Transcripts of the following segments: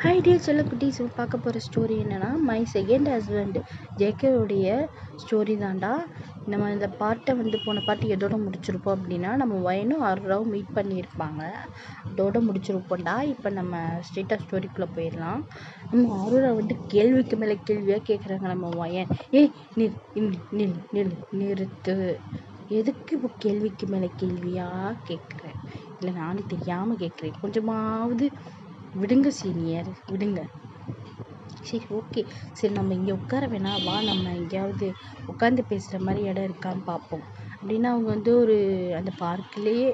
Hi dear செல்லக்குட்டீஸ், பார்க்க போகிற story என்னென்னா, மை செகண்ட் ஹஸ்பண்ட் ஜேகேவுடைய ஸ்டோரி தான்டா. நம்ம இந்த பாட்டை போன பாட்டு எதோட முடிச்சிருப்போம் அப்படின்னா, நம்ம வயனும் அருராவும் மீட் பண்ணியிருப்பாங்க, அதோட முடிச்சிருப்போம்டா. இப்போ நம்ம ஸ்ட்ரெயிட்டாக ஸ்டோரிக்குள்ளே போயிடலாம். நம்ம அருரா கேள்விக்கு மேலே கேள்வியாக கேட்குறாங்க. நம்ம வயன் நிறுத்து, எதுக்கு இப்போ கேள்விக்கு மேலே கேள்வியாக கேட்குறேன்? இல்லை நானும் தெரியாமல் கேட்குறேன், கொஞ்சமாவது விடுங்க சீனியர், விடுங்க. சரி, ஓகே, சரி, நம்ம இங்கே உட்கார வேணாம், வா நம்ம எங்கேயாவது உட்காந்து பேசுகிற மாதிரி இடம் இருக்கான்னு பார்ப்போம். அப்படின்னா அவங்க ஒரு அந்த பார்க்லேயே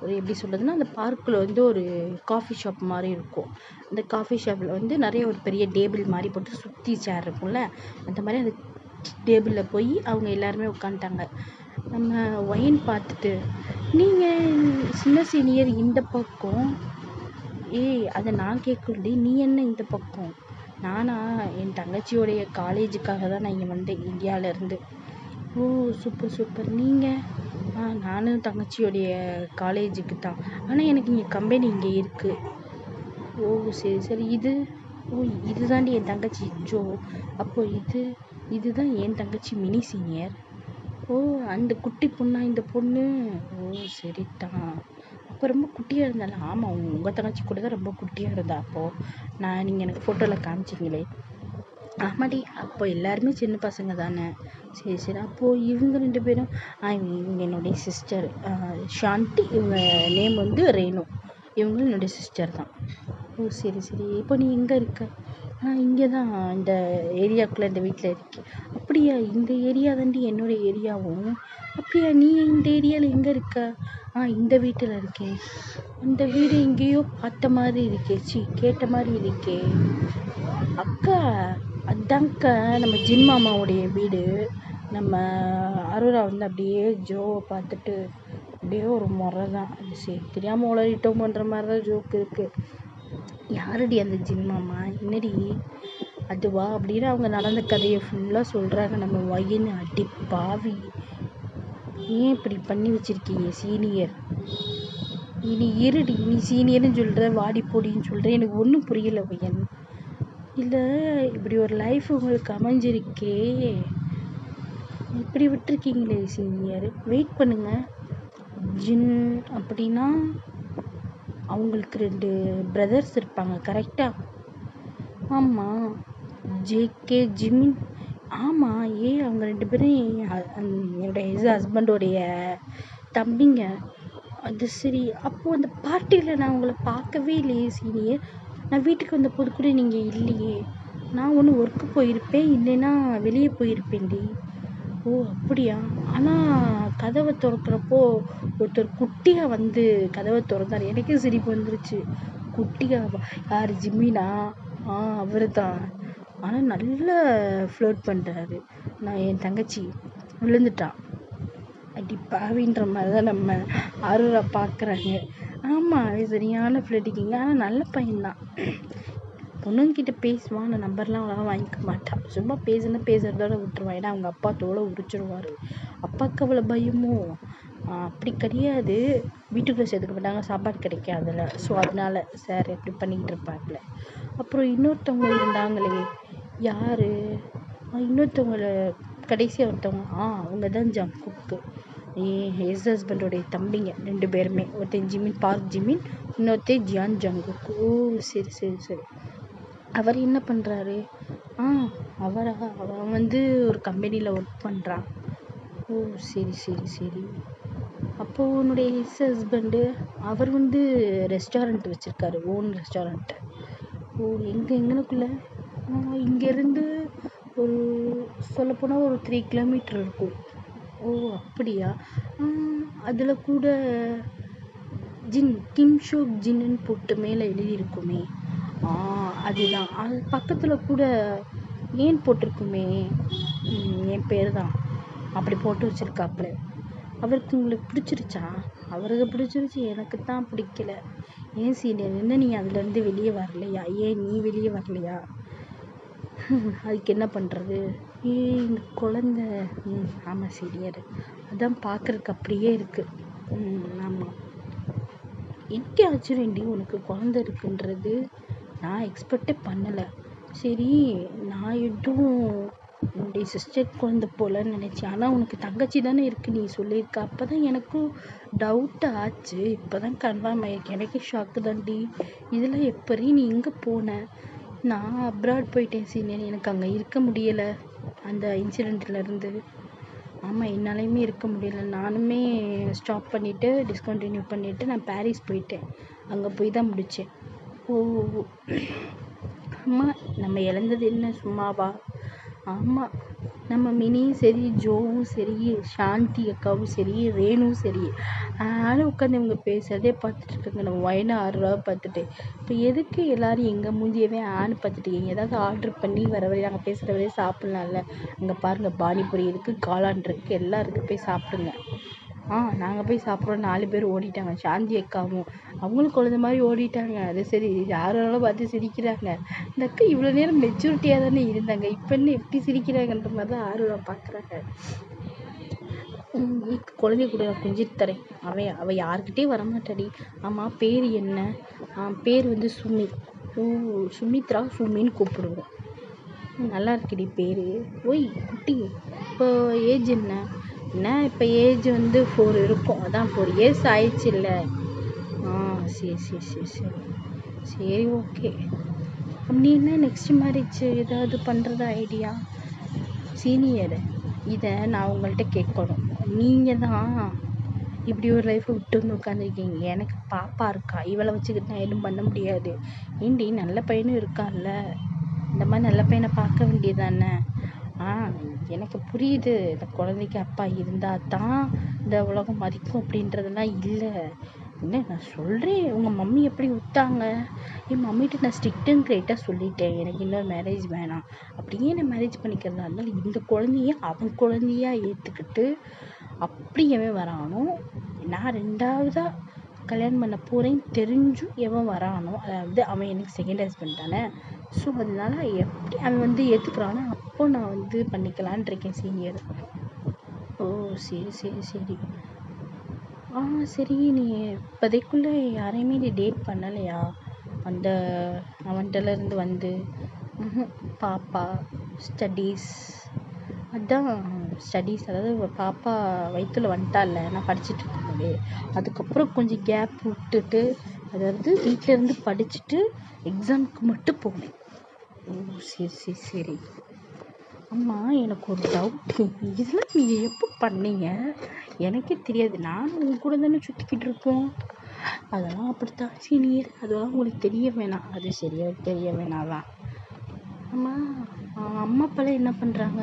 ஒரு எப்படி சொல்கிறதுன்னா, அந்த பார்க்கில் ஒரு காஃபி ஷாப் மாதிரி இருக்கும். அந்த காஃபி ஷாப்பில் நிறைய ஒரு பெரிய டேபிள் மாதிரி போட்டு சுற்றி சேர் இருக்கும்ல, அந்த மாதிரி அந்த டேபிளில் போய் அவங்க எல்லாருமே உட்காந்துட்டாங்க. நம்ம ஒயின் பார்த்துட்டு, நீங்கள் சின்ன சீனியர் இந்த பக்கம், அதை நான் கேட்கலடி, நீ என்ன இந்த பக்கம்? நானா, என் தங்கச்சியோடைய காலேஜுக்காக தான் நான் இங்கே வந்தேன், இந்தியாவிலேருந்து. ஓ, சூப்பர் சூப்பர். நீங்கள்? நானும் தங்கச்சியோடைய காலேஜுக்கு தான், ஆனால் எனக்கு இங்கே கம்பெனி இங்கே இருக்குது. ஓ, சரி சரி. இதுதாண்டி என் தங்கச்சி ஜோ. அப்போ இதுதான் என் தங்கச்சி மினி சீனியர். ஓ, அந்த குட்டி பொண்ணா இந்த பொண்ணு? ஓ, சரிதான். அப்போ ரொம்ப குட்டியாக இருந்தால? ஆமாம், உங்கள் தங்கச்சி கூட தான் ரொம்ப குட்டியாக இருந்தா. அப்போது நீங்கள் எனக்கு ஃபோட்டோவில் காமிச்சிங்களே. ஆமாடி, அப்போ எல்லாருமே சின்ன பசங்க தானே. சரி சரி. அப்போது இவங்க 2 பேரும், இவங்க என்னுடைய சிஸ்டர் சாந்தி, இவங்க நேம் ரேணு, இவங்களும் என்னுடைய சிஸ்டர் தான். ஓ, சரி சரி. இப்போ நீ எங்கே இருக்க? இங்கே தான், இந்த ஏரியாவுக்குள்ளே இந்த வீட்டில் இருக்கேன். அப்படியா? இந்த ஏரியா தாண்டி என்னோடய ஏரியாவும். அப்படியா? நீ இந்த ஏரியாவில் எங்கே இருக்க? இந்த வீட்டில் இருக்கேன். இந்த வீடு எங்கேயோ பார்த்த மாதிரி இருக்கே, கேட்ட மாதிரி இருக்கே. அக்கா, அதான்க்கா நம்ம ஜின் மாமாவுடைய வீடு. நம்ம அருரா அப்படியே ஜோவை பார்த்துட்டு அப்படியே ஒரு முறை தான், அது சரி தெரியாமல் உளறிட்டோம்ன்ற மாதிரி தான் ஜோக்கு இருக்குது. யாரடி அந்த ஜின் மாமா? என்னடி அதுவா? அப்படின்னு அவங்க நடந்த கதையை ஃபுல்லாக சொல்கிறாங்க. நம்ம வயின்னு அடி பாவி, ஏன் இப்படி பண்ணி வச்சுருக்கீங்க சீனியர்? இனி இருடி, நீ சீனியர்னு சொல்கிற, வாடி போடின்னு சொல்கிற, எனக்கு ஒன்றும் புரியலை வயன். இல்லை, இப்படி ஒரு லைஃப் உங்களுக்கு அமைஞ்சிருக்கே, இப்படி விட்டுருக்கீங்களே சீனியர். வெயிட் பண்ணுங்க. ஜின் அப்படின்னா அவங்களுக்கு 2 பிரதர்ஸ் இருப்பாங்க, கரெக்டாக? ஆமாம். JK, Jimin. ஆமாம். அவங்க 2 பேரும் என்னுடைய ஹஸ்பண்டோடைய தம்பிங்க. அது சரி. அப்போது அந்த பார்ட்டியில் நான் உங்களை பார்க்கவே இல்லையே சீனியர். நான் வீட்டுக்கு வந்த போது கூட நீங்கள் இல்லையே. நான் ஒன்று ஒர்க்கு போயிருப்பேன், இல்லைன்னா வெளியே போயிருப்பேன்டி. ஓ, அப்படியா? ஆனால் கதவை திறக்கிறப்போ ஒருத்தர் குட்டியாக கதவை திறந்தார். எனக்கே சிரிப்பு வந்துருச்சு. குட்டியாக? யார்? ஜிம்மினா? அவர் தான். ஆனால் நல்லா ஃப்ளோட் பண்ணுறாரு. நான் என் தங்கச்சி விழுந்துட்டான் அடி பாவின்ற மாதிரி தான் நம்ம அருரா பார்க்குறாங்க. ஆமாம், அது சரியான ஃப்ளட்டிக்கிங்க. ஆனால் நல்ல பையன்தான். பொண்ணுங்கிட்ட பேசுவான், அந்த நம்பர்லாம் அவ்வளோவா வாங்கிக்க மாட்டான். சும்மா பேசுறதோட விட்டுருவான். ஏன்னா அவங்க அப்பா தோலை உரிச்சிருவார். அப்பாவுக்கு அவ்வளோ பயமோ? அப்படி கிடையாது, வீட்டுக்குள்ளே சேர்த்துக்க மாட்டாங்க, சாப்பாடு கிடைக்காதுல்ல, ஸோ அதனால சார் எப்படி பண்ணிக்கிட்டு இருப்பாங்கள. அப்புறம் இன்னொருத்தவங்க இருந்தாங்களே, யார்? இன்னொருத்தவங்கள கடைசியாக ஒருத்தவங்க, அவங்க தான் ஜங்குக்கு, எஸ் ஹஸ்பண்டோடைய தம்பிங்க 2 பேருமே. ஒருத்தன் ஜிமின், பார்க் ஜிமின், இன்னொருத்தன் ஜியான் ஜங்குக்கு. ஓ, சரி சரி சரி. அவர் என்ன பண்ணுறாரு? அவர் ஒரு கம்பெனியில் ஒர்க் பண்ணுறான். ஓ, சரி சரி சரி. அப்போது உன்னுடைய எஸ் ஹஸ்பண்டு அவர் ரெஸ்டாரண்ட் வச்சுருக்காரு, ஓன் ரெஸ்டாரண்ட்டு. ஓ, எங்கனக்குள்ளே? இங்கேருந்து ஒரு சொல்லப்போனால் ஒரு 3 கிலோமீட்டர் இருக்கும். ஓ, அப்படியா? அதில் கூட ஜின், கிம்ஷோக் ஜின்னு போட்டு மேலே எழுதியிருக்குமே, அதுதான். அது பக்கத்தில் கூட ஏன் போட்டிருக்குமே, என் பேர் தான் அப்படி போட்டு வச்சுருக்காப்புல. அவருக்கு உங்களுக்கு பிடிச்சிருச்சா? அவருக்கு பிடிச்சிருச்சு, எனக்கு தான் பிடிக்கல. ஏன் சீனியர், என்ன நீ அதுலேருந்து வெளியே வரலையா? ஏன் நீ வெளியே வரலையா? அதுக்கு என்ன பண்ணுறது? இந்த குழந்த. ஆமாம் சீனியர், அதான் பார்க்குறதுக்கு அப்படியே இருக்குது. ஆமாம். எனக்கே ஆச்சரியண்டி, உனக்கு குழந்த இருக்குன்றது. நான் எக்ஸ்பெக்டே பண்ணலை. சரி, நான் எதுவும் என்னுடைய சிஸ்டர் குழந்தை போலன்னு நினச்சேன். ஆனால் உனக்கு தங்கச்சி தானே இருக்குது நீ சொல்லியிருக்க. அப்போ தான் எனக்கும் டவுட் ஆச்சு. இப்போ தான் கன்ஃபார்ம் ஆகிருக்கு. எனக்கு ஷாக்கு தான்டி. இதெல்லாம் எப்படி நீ எங்கே போன? நான் அப்ராட் போயிட்டேன் சீனியர். எனக்கு அங்கே இருக்க முடியலை அந்த இன்சிடெண்ட்லேருந்து. ஆமாம், என்னாலையுமே இருக்க முடியல. நானுமே ஸ்டாப் பண்ணிவிட்டு டிஸ்கண்டினியூ பண்ணிவிட்டு நான் பாரிஸ் போயிட்டேன். அங்கே போய் தான் முடித்தேன். ஓ, அம்மா நம்ம இழந்தது என்ன சும்மாவா? ஆமாம், நம்ம மினியும் சரி, ஜோவும் சரி, சாந்தி அக்காவும் சரி, ரேணுவும் சரி, ஆனாலும் உட்காந்து இவங்க பேசுகிறதே பார்த்துட்டு இருக்காங்க. நம்ம வயனா 6 ரூபா பார்த்துட்டு. இப்போ எதுக்கு எல்லோரும் எங்கள் மூஞ்சியவே பார்த்துட்டு இருக்கீங்க? ஏதாவது ஆர்டர் பண்ணி வர வரையும் நாங்கள் பேசுகிற வரையும் சாப்பிட்லாம்ல. அங்கே பாருங்கள், பானிபூரி இருக்குது, காளான் இருக்குது, எல்லாம் இருக்குது, போய் சாப்பிடுங்க. நாங்கள் போய் சாப்பிட்றோம். 4 பேர் ஓடிட்டாங்க. சாந்தி அக்காவும் அவங்களும் குழந்த மாதிரி ஓடிட்டாங்க. அது சரி, யாரெல்லாம் பார்த்து சிரிக்கிறாங்க. இந்த அக்கா இவ்வளோ நேரம் மெச்சூரிட்டியாக தானே இருந்தாங்க, இப்போ என்ன எப்படி சிரிக்கிறாங்கன்ற மாதிரி தான் ஆர்வம் பார்க்குறாங்க. குழந்தைய கூட நான் கொஞ்சிட்டு தரேன். அவள் யாருக்கிட்டே வரமாட்டாடி. ஆமாம், பேர் என்ன? பேர் வந்து சுமி. ஓ, சுமித்ரா, சுமின்னு கூப்பிடுவோம். நல்லா இருக்குடி பேர். ஓய் குட்டி, இப்போ ஏஜ் என்ன? இப்போ ஏஜ் வந்து 4 இருக்கும். அதான் 4 இயர்ஸ் ஆயிடுச்சு இல்லை? சரி சரி சரி சரி சரி, ஓகே. அப்படி என்ன நெக்ஸ்ட் மேரேஜ் ஏதாவது பண்ணுறதா ஐடியா? சீனியர், இதை நான் உங்கள்கிட்ட கேட்கணும். நீங்கள் தான் இப்படி ஒரு லைஃப்பை விட்டு வந்து உட்காந்துருக்கீங்க. எனக்கு பாப்பா இருக்கா, இவளை வச்சுக்கிட்டு நான் எதுவும் பண்ண முடியாது. ஏண்டி, நல்ல பையனும் இருக்கான்ல, இந்த மாதிரி நல்ல பையனை பார்க்க வேண்டியதானே? எனக்கு புரியுது, இந்த குழந்தைக்கு அப்பா இருந்தால் தான் இந்த உலகம் மதிக்கும் அப்படின்றதெல்லாம் இல்லை. என்ன நான் சொல்கிறேன், உங்கள் மம்மி எப்படி விட்டாங்க? என் மம்மிகிட்ட நான் ஸ்ட்ரிக்ட் கிரேட்டாக சொல்லிட்டேன், எனக்கு இன்னொரு மேரேஜ் வேணாம். அப்படியே நான் மேரேஜ் பண்ணிக்கிறதா இருந்தாலும் இந்த குழந்தைய அவன் குழந்தையா ஏற்றுக்கிட்டு அப்படியே வரானோ. நான் 2ஆவதாக கல்யாணம் பண்ண போகிறேன்னு தெரிஞ்சும் எவன் வரானோ, அதாவது அவன் எனக்கு செகண்ட் ஹஸ்பண்ட் தானே. ஸோ அதனால எப்படி அவன் வந்து ஏற்றுக்கிறானோ அப்போ நான் வந்து பண்ணிக்கலான் இருக்கேன் சீனியர். ஓ, சரி சரி சரி. சரி, நீ இப்போதைக்குள்ளே யாரையுமே நீ டேட் பண்ணலையா? அந்த அவன்கிட்டலேருந்து வந்து பாப்பா ஸ்டடீஸ், அதான் ஸ்டடீஸ், அதாவது பாப்பா வயிற்றுல வந்துட்டால நான் படிச்சுட்டு இருக்கும்போது, அதுக்கப்புறம் கொஞ்சம் கேப் விட்டுட்டு, அதாவது வீட்டிலேருந்து படிச்சுட்டு எக்ஸாமுக்கு மட்டும் போனேன். ஓ, சரி சரி சரி. அம்மா, எனக்கு ஒரு டவுட்டு. இதெல்லாம் நீங்கள் எப்போ பண்ணீங்க? எனக்கே தெரியாது. நானும் உங்க கூட தானே சுற்றிக்கிட்டு இருக்கோம். அதெல்லாம் அப்படித்தான் சீனியர், அதெல்லாம் உங்களுக்கு தெரிய வேணாம். அது சரியாக தெரிய வேணாதான். அம்மா, அம்மா அப்பாலாம் என்ன பண்ணுறாங்க?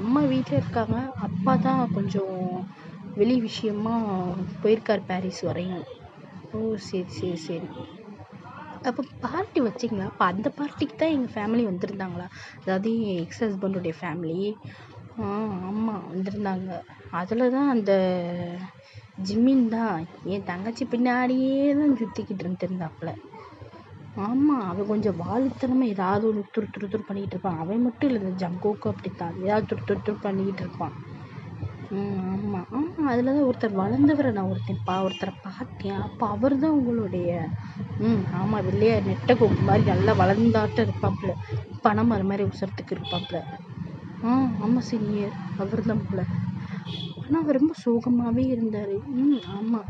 அம்மா வீட்டில் இருக்காங்க. அப்பா தான் கொஞ்சம் வெளி விஷயமா போயிருக்கார், பாரிஸ் வரையும். ஓ, சரி சரி சரி. அப்போ பார்ட்டி வச்சிங்களா? அப்போ அந்த பார்ட்டிக்கு தான் எங்கள் ஃபேமிலி வந்திருந்தாங்களா? அதாவது என் எக்ஸ் ஹஸ்பண்டுடைய ஃபேமிலி. ஆமாம், வந்திருந்தாங்க. அதில் தான் அந்த ஜிம்மின் தான் என் தங்கச்சி பின்னாடியே தான் சுற்றிக்கிட்டு இருந்திருந்தாப்புல. ஆமாம், அவன் கொஞ்சம் வாலித்தனமாக ஏதாவது ஒன்று துரு பண்ணிக்கிட்டு இருப்பான். அவன் மட்டும் இல்லை, இந்த ஜங்கோக்கு அப்படித்தான், ஏதாவது துரு பண்ணிக்கிட்டு இருப்பான். ஆமாம் ஆமாம், அதில் தான் ஒருத்தர் வளர்ந்தவரை நான் ஒருத்தரை பார்த்தேன். அப்போ அவர் தான் உங்களுடைய ஆமாம், வெளியே நெட்டை கொம்பு மாதிரி நல்லா வளர்ந்தாட்டம் இருப்பாப்புல, பனைமரம் மாதிரி உசரத்துக்கு இருப்பாப்புல. ஆமாம் சீனியர், அவர் தான் போல. ஆனால் அவர் ரொம்ப சோகமாகவே இருந்தார். ஆமாம்,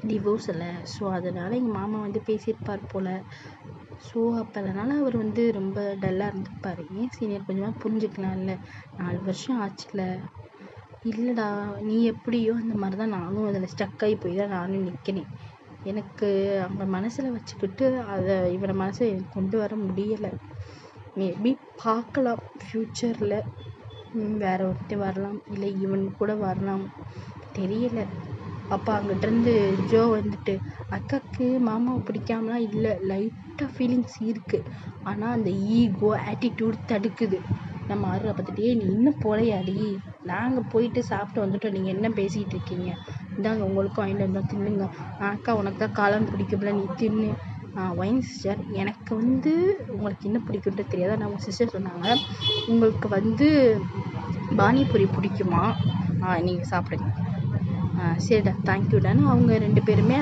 டிவோர்ஸ் இல்லை. ஸோ அதனால் எங்கள் மாமா வந்து பேசியிருப்பார் போல். ஸோ அப்போ அதனால் அவர் வந்து ரொம்ப டல்லாக இருந்திருப்பார். ஏன் சீனியர், கொஞ்சமாக புரிஞ்சுக்கலாம்ல, 4 வருஷம் ஆச்சுல. இல்லைடா, நீ எப்படியோ அந்த மாதிரி தான் நானும் அதில் ஸ்டக்காகி போய் தான் நானும் நிற்கிறேன். எனக்கு அவங்க மனசில் வச்சுக்கிட்டு அதை இவனை மனசை கொண்டு வர முடியலை. மேபி பார்க்கலாம் ஃப்யூச்சரில் வேறு ஒருத்தர் வரலாம், இல்லை இவன் கூட வரலாம், தெரியலை. அப்போ அங்கிட்டிருந்து ஜோ வந்துட்டு, அக்காவுக்கு மாமாவை பிடிக்காமலாம் இல்லை, லைட்டாக ஃபீலிங்ஸ் இருக்குது, ஆனால் அந்த ஈகோ ஆட்டிடியூட் தடுக்குது. நம்ம ஆறுல பார்த்துட்டே, நீ இன்னும் போலையாடி, நாங்கள் போயிட்டு சாப்பிட்டு வந்துட்டோம், நீங்கள் என்ன பேசிகிட்டு இருக்கீங்க, இந்தாங்க உங்களுக்கும் வாங்கிட்டு வந்தோம், தின்னுங்க. அக்கா உனக்கு தான் காளான் பிடிக்கும்ல, நீ தின்னு. ஒயின் சிஸ்டர், எனக்கு வந்து உங்களுக்கு என்ன பிடிக்குன்ட்டு தெரியாதா? நான் உங்கள் சிஸ்டர் சொன்னாங்க, உங்களுக்கு வந்து பானிபூரி பிடிக்குமா, நீங்கள் சாப்பிடுங்க. சரிடா தேங்க்யூடான்னு அவங்க 2 பேருமே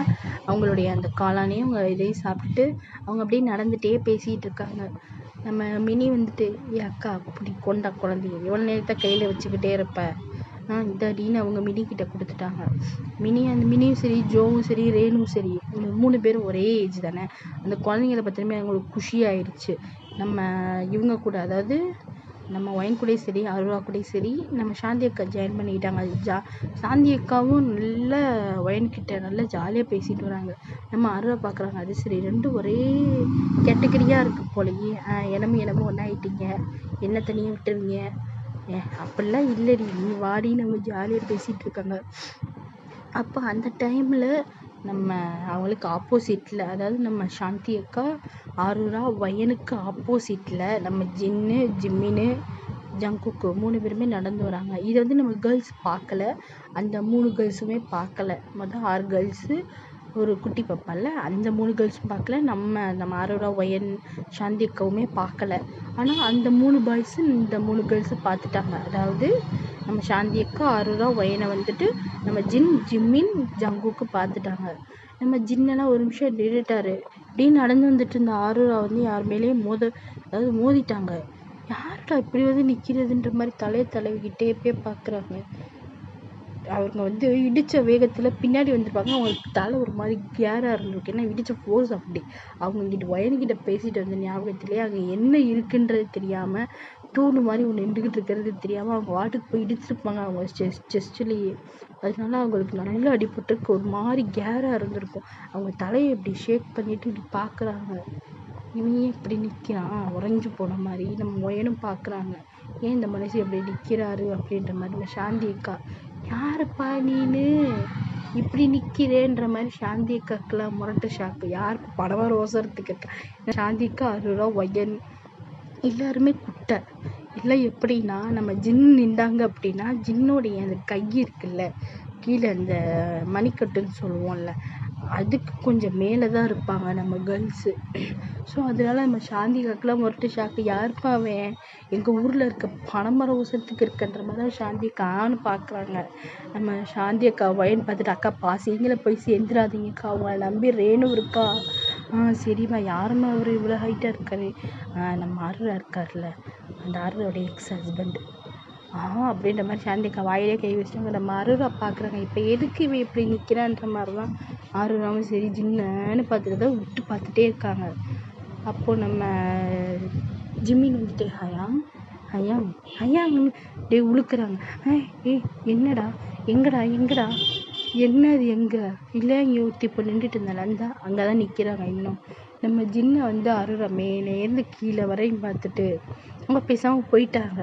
அவங்களுடைய அந்த காளானையும் அவங்க இதையும் சாப்பிட்டுட்டு அவங்க அப்படியே நடந்துகிட்டே பேசிகிட்டு இருக்காங்க. நம்ம மினி வந்துட்டு, ஏ அக்கா அப்படி கொண்டா குழந்தைய, எவ்வளோ நேரத்தை கையில் வச்சுக்கிட்டே இருப்ப, இந்தாடின்னு அவங்க மினி கிட்ட கொடுத்துட்டாங்க. அந்த மினியும் சரி, ஜோவும் சரி, ரேணுவும் சரி, இந்த 3 பேரும் ஒரே ஏஜ் தானே. அந்த குழந்தைங்கள பத்திரமே அவங்களுக்கு குஷியாயிடுச்சு. நம்ம இவங்க கூட, அதாவது நம்ம ஒயின் கூடயும் சரி, அருவா கூடயும் சரி, நம்ம சாந்தி அக்கா ஜாயின் பண்ணிக்கிட்டாங்க. சாந்தி அக்காவும் நல்ல ஒயின்கிட்ட நல்லா ஜாலியாக பேசிட்டு வராங்க. நம்ம அருவா பார்க்குறாங்க. அது சரி, ரெண்டும் ஒரே கேட்டகரியாக இருக்கு போலயே. எனமும் ஒன்றாயிட்டீங்க, என்ன தனியாக விட்டுருவீங்க, அப்படிலாம் இல்லடி, நீ வாடி, நம்ம ஜாலியாக பேசிகிட்டு இருக்காங்க. அப்போ அந்த டைமில் நம்ம அவங்களுக்கு ஆப்போசிட்டில், அதாவது நம்ம சாந்தி அக்கா ஆரூரா வயனுக்கு ஆப்போசிட்டில் நம்ம ஜின்னு, ஜிம்மின்னு, ஜங்குக்கு 3 பேருமே நடந்து வராங்க. இதை வந்து நம்ம கேர்ள்ஸ் பார்க்கல, அந்த 3 கேர்ள்ஸுமே பார்க்கல. மொத்தம் 6 கேர்ள்ஸு, ஒரு குட்டி பாப்பால, அந்த 3 கேர்ள்ஸும் பார்க்கல. நம்ம ஆரூரா வயன் சாந்தி அக்காவுமே பார்க்கல. ஆனால் அந்த 3 பாய்ஸு இந்த 3 கேர்ள்ஸு பார்த்துட்டாங்க. அதாவது நம்ம சாந்தி அக்கா ஆரூரா வயனை வந்துட்டு நம்ம ஜிம்மின் ஜங்குக்கு பார்த்துட்டாங்க. நம்ம ஜின்னெல்லாம் ஒரு நிமிஷம் நின்றுட்டாரு. இப்படின்னு நடந்து வந்துட்டு இருந்த ஆரூரா வந்து யார் மேலேயும் மோதிட்டாங்க. யாருடா இப்படி வந்து நிற்கிறதுன்ற மாதிரி தலையை தடவிக்கிட்டே போய் பார்க்குறாங்க. அவங்க வந்து இடித்த வேகத்தில் பின்னாடி வந்துருப்பாங்க. அவங்களுக்கு தலை ஒரு மாதிரி கேராக இருந்திருக்கு. ஏன்னா இடித்த ஃபோர்ஸ் அப்படி. அவங்க இங்கிட்ட வயனுக்கிட்ட பேசிட்டு வந்த ஞாபகத்திலே அங்கே என்ன இருக்குன்றது தெரியாமல், தூணு மாதிரி ஒன்று நின்றுக்கிட்டு இருக்கிறது தெரியாமல் அவங்க வாட்டுக்கு போய் இடிச்சிருப்பாங்க அவங்க செஸ்ட்லேயே. அதனால அவங்களுக்கு நல்லா அடிபட்டுருக்கு. ஒரு மாதிரி கேராக இருந்திருக்கும். அவங்க தலையை இப்படி ஷேக் பண்ணிட்டு இப்படி பார்க்குறாங்க. இவன் ஏன் இப்படி நிற்கிறான் உறைஞ்சி போன மாதிரி. நம்ம வயனும் பார்க்குறாங்க, ஏன் இந்த மனுஷன் இப்படி நிற்கிறாரு அப்படின்ற மாதிரி. நம்ம சாந்தி அக்கா, யாருப்பா நீனு இப்படி நிற்கிறேன்ற மாதிரி சாந்தி அக்காக்கெல்லாம் முரட்டு ஷாக்கு. யாருக்கு படவா ரோசறதுக்கு இருக்கா. சாந்தி அக்கா அருவா வயன் எல்லாருமே குட்டை. இல்லை எப்படின்னா, நம்ம ஜின் நின்றாங்க அப்படின்னா ஜின்னோடைய அந்த கை இருக்குல்ல, கீழே அந்த மணிக்கட்டுன்னு சொல்லுவோம்ல, அதுக்கு கொஞ்சம் மேலே தான் இருப்பாங்க நம்ம கேர்ள்ஸு. ஸோ அதனால நம்ம சாந்தி அக்காக்கெல்லாம் முரட்டு ஷாக்கு. யாருப்பா அவன், எங்கள் ஊரில் இருக்க பனைமரம் உசத்துக்கு இருக்குன்ற மாதிரி தான் சாந்தி அக்கான்னு பார்க்குறாங்க. நம்ம சாந்தி அக்கா வயன் பார்த்துட்டு, அக்கா பாசிங்களை போய் சேர்ந்துடாதீங்கக்கா, அவங்கள நம்பி ரேணு இருக்கா. சரிம்மா, யாரும்மா அவர் இவ்வளோ ஹைட்டாக இருக்காரு. நம்ம அருளா இருக்கார்ல, அந்த அருளோடைய எக்ஸ் ஹஸ்பண்டு. அப்படின்ற மாதிரி சாந்தி அக்கா வாயிலே கை வச்சுட்டாங்க. நம்ம அருளா பார்க்குறாங்க. இப்போ எதுக்கு இவன் இப்படி நிற்கிறான்ற மாதிரி தான் அருளாவும் சரி ஜின்னு பார்த்துட்டு தான் விட்டு பார்த்துட்டே இருக்காங்க. அப்போது நம்ம ஜிம்மின் வந்துட்டு ஹயாம் டே உழுக்குறாங்க. என்னடா, எங்கடா என்னது எங்கே இல்லை, இங்கே ஒருத்தி இப்போ நின்றுட்டு இருந்தால அந்த அங்கே தான் நிற்கிறாங்க. இன்னும் நம்ம ஜின்னை வந்து அருளா மேலேருந்து கீழே வரையும் பார்த்துட்டு அவங்க பேசாமல் போயிட்டாங்க.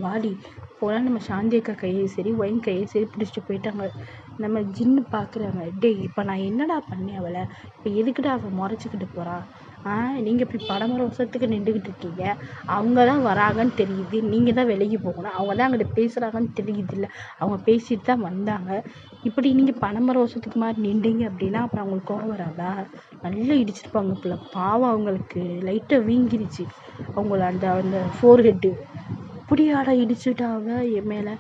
வாடி போனால் நம்ம சாந்தி அக்கா கையை சரி ஒயின் கையை சரி பிடிச்சிட்டு போயிட்டாங்க. நம்ம ஜின்னு பார்க்குறாங்க. இப்போ நான் என்னடா பண்ணேன் அவளை, இப்போ எதுக்கிட்ட அவள் முறைச்சிக்கிட்டு போகிறா. நீங்கள் இப்படி படமர வருஷத்துக்கு நின்றுக்கிட்டு இருக்கீங்க, அவங்க தான் வராங்கன்னு தெரியுது, நீங்கள் தான் விலகி போகணும், அவங்க தான் அங்கிட்ட பேசுகிறாங்கன்னு தெரியுது இல்லை, அவங்க பேசிட்டு தான் வந்தாங்க. இப்படி நீங்கள் பனைமர வருஷத்துக்கு மாதிரி நின்றீங்க அப்படின்னா அப்புறம் அவங்களுக்கு கோவம் வராதா. நல்லா இடிச்சிருப்பாங்க பிள்ளை பாவம். அவங்களுக்கு லைட்டாக வீங்கிருச்சு அவங்கள அந்த அந்த ஃபோர்ஹெட்டு. இப்படியாடா இடிச்சுட்டாவ என் மேலே.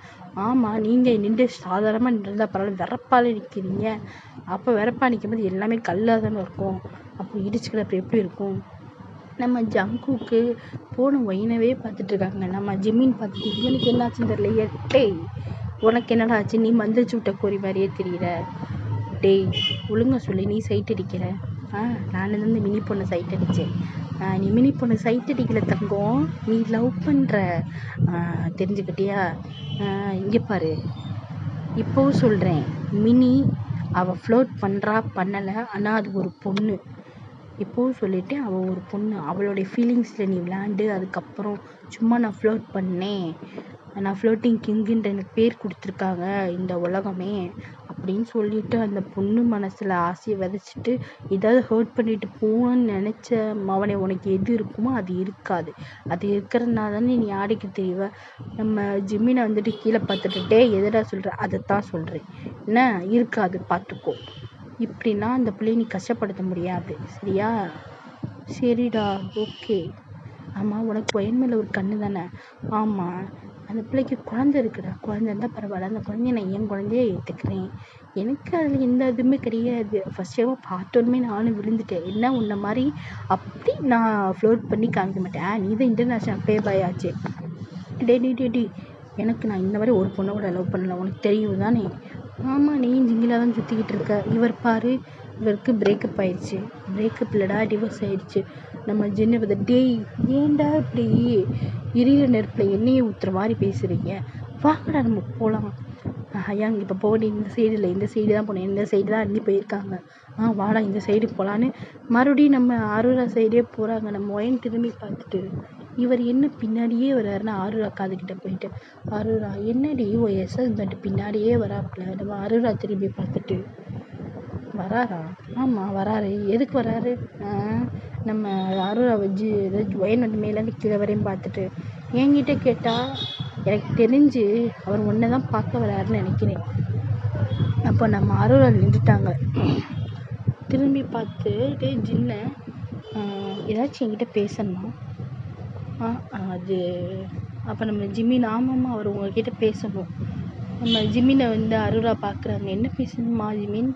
ஆமாம், நீங்கள் நின்று சாதாரணமாக நின்றுருந்தா பரவாயில்ல, வெறப்பால் நிற்கிறீங்க. அப்போ வெறப்பா நிற்கும் போது எல்லாமே கல்லாக தானே இருக்கும், அப்போ இடிச்சுக்கிற அப்போ எப்படி இருக்கும். நம்ம ஜங்குக்கு போன ஒயினவே பார்த்துட்ருக்காங்க. நம்ம ஜிம்மின் பார்த்துட்டு, இவனுக்கு என்னாச்சுன்னு தெரியல. டேய் உனக்கு என்னடா ஆச்சு, நீ மந்திரிச்சு விட்ட கோரி மாதிரியே தெரியுற. டேய் ஒழுங்கா சொல்லி, நீ சைட் அடிக்கிற. நான் இந்த மினி பொண்ணை சைட் அடித்தேன். நீ மினி பொண்ணு சைட் அடிக்கல தங்கம், நீ லவ் பண்ணுற, தெரிஞ்சுக்கிட்டியா. இங்கே பாரு, இப்போவும் சொல்கிறேன், மினி அவள் ஃப்ளோட் பண்ணுறா பண்ணலை, ஆனால் அது ஒரு பொண்ணு. இப்போவும் சொல்லிவிட்டேன், அவள் ஒரு பொண்ணு. அவளுடைய ஃபீலிங்ஸில் நீ விளையாண்டு அதுக்கப்புறம் சும்மா நான் ஃப்ளோட் பண்ணேன், நான் ஃப்ளோட்டிங் கிங்குன்ற எனக்கு பேர் கொடுத்துருக்காங்க இந்த உலகமே அப்படின்னு சொல்லிட்டு அந்த பொண்ணு மனசில் ஆசையை விதைச்சிட்டு ஏதாவது ஹர்ட் பண்ணிட்டு போகணுன்னு நினச்ச மவனை உனக்கு எது இருக்குமோ அது இருக்காது. அது இருக்கிறதுனால தானே நீ ஆடிக்க தெரியவ. நம்ம ஜிம்மினை வந்துட்டு கீழே பார்த்துட்டு எதடா சொல்கிற, அதைத்தான் சொல்கிறேன், என்ன இருக்காது பார்த்துக்கோ. இப்படின்னா அந்த பிள்ளையை நீ கஷ்டப்படுத்த முடியாது, சரியா. சரிடா, ஓகே. ஆமாம், உனக்கு ஒயன் மேலே ஒரு கண்ணு தானே. ஆமாம், அந்த பிள்ளைக்கு குழந்தை இருக்குடா, குழந்தை இருந்தால் பரவாயில்ல, அந்த குழந்தைய நான் என் குழந்தைய ஏற்றுக்கிறேன், எனக்கு அதில் எந்த இதுவுமே கிடையாது. ஃபர்ஸ்ட் டைம் பார்த்தோன்னே நானும் விழுந்துட்டேன். என்ன உன்ன மாதிரி அப்படி நான் ஃப்ளோட் பண்ணி காமிக்க மாட்டேன். நீ தான் இன்டர்நேஷ்னல் பே பாய் ஆச்சு. டே எனக்கு நான் இந்த மாதிரி ஒரு பொண்ணை கூட லவ் பண்ணல, உனக்கு தெரியும் தானே? ஆமாம், நீ ஜிங்கிலாக தான் சுற்றிக்கிட்டு இருக்க. இவர் பாரு, இவருக்கு பிரேக்கப் ஆயிடுச்சு. பிரேக்கப் இல்லைடா, டிவோர்ஸ் ஆயிடுச்சு. நம்ம ஜின்னை பற்றி டேய் ஏன்டா இப்படி எரியிற நெருப்பில் எண்ணெயை ஊற்றுற மாதிரி பேசுகிறீங்க? வாங்கடா நம்ம போகலாம். ஐயா இப்போ போக இந்த சைடு இல்லை, இந்த சைடு தான் போனேன், இந்த சைடு தான் அண்ணி போயிருக்காங்க. வாடா இந்த சைடு போகலான்னு மறுபடியும் நம்ம ஆரூரா சைடே போகிறாங்க. நம்ம ஒயன் திரும்பி பார்த்துட்டு இவர் என்ன பின்னாடியே வர்றாருன்னா ஆரூரா காதுகிட்ட போயிட்டு, ஆரூரா என்னடி ஹஸ்பண்ட் பின்னாடியே வராப்புல. நம்ம ஆரூரா திரும்பி பார்த்துட்டு, வராரா? ஆமாம் வராரு. எதுக்கு வராரு? நம்ம ஆரூரா வச்சு ஒயன் வந்து மேலேருந்து கீழே வரையும் பார்த்துட்டு என்கிட்ட கேட்டால் எனக்கு தெரிஞ்சு அவர் ஒன்றை தான் பார்க்க வராருன்னு நினைக்கிறேன். அப்போ நம்ம ஆரூரா நின்றுட்டாங்க. திரும்பி பார்த்து டே ஜின்ன ஏதாச்சும் என்கிட்ட பேசணுமா? அது அப்போ நம்ம ஜிமின் ஆமாம்மா அவர் உங்கள்கிட்ட பேசணும். நம்ம ஜிமினை வந்து ஆரூரா பார்க்குறாங்க. என்ன பேசணுமா ஜிமின்?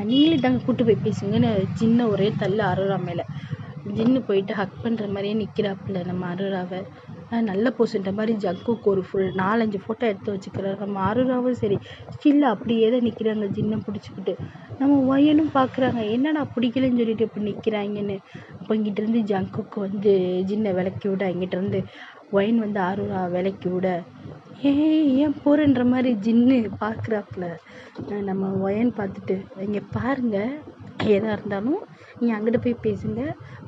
நீங்களே தாங்க கூட்டு போய் பேசுங்கன்னு ஜின்னை ஒரே தள்ளு ஆரூரா மேலே. ஜின்னு போயிட்டு ஹக் பண்ணுற மாதிரியே நிற்கிறாப்புல நம்ம ஆரூராவை. நல்ல போசுன்ற மாதிரி ஜக்குக்கு ஒரு ஃபுல் 4-5 ஃபோட்டோ எடுத்து வச்சுக்கிறாரு. நம்ம ஆரூராவும் சரி ஸ்டில் அப்படியே தான் நிற்கிறாங்க ஜின்னை பிடிச்சிக்கிட்டு. நம்ம ஒயனும் பார்க்குறாங்க, என்னடா பிடிக்கலன்னு சொல்லிட்டு இப்படி நிற்கிறாங்கன்னு. அப்போ இங்கிட்டேருந்து ஜங்குக்கு வந்து ஜின்னை விளக்கி விட, இங்கிட்டேருந்து ஒயன் வந்து ஆரூரா விளக்கி விட, ஏன் போகிறன்ற மாதிரி ஜின்னு பார்க்குறாப்புல. நம்ம ஒயன் பார்த்துட்டு, இங்கே பாருங்கள், எதாக இருந்தாலும் நீங்கள் அங்கிட்டு போய் பேசுங்க,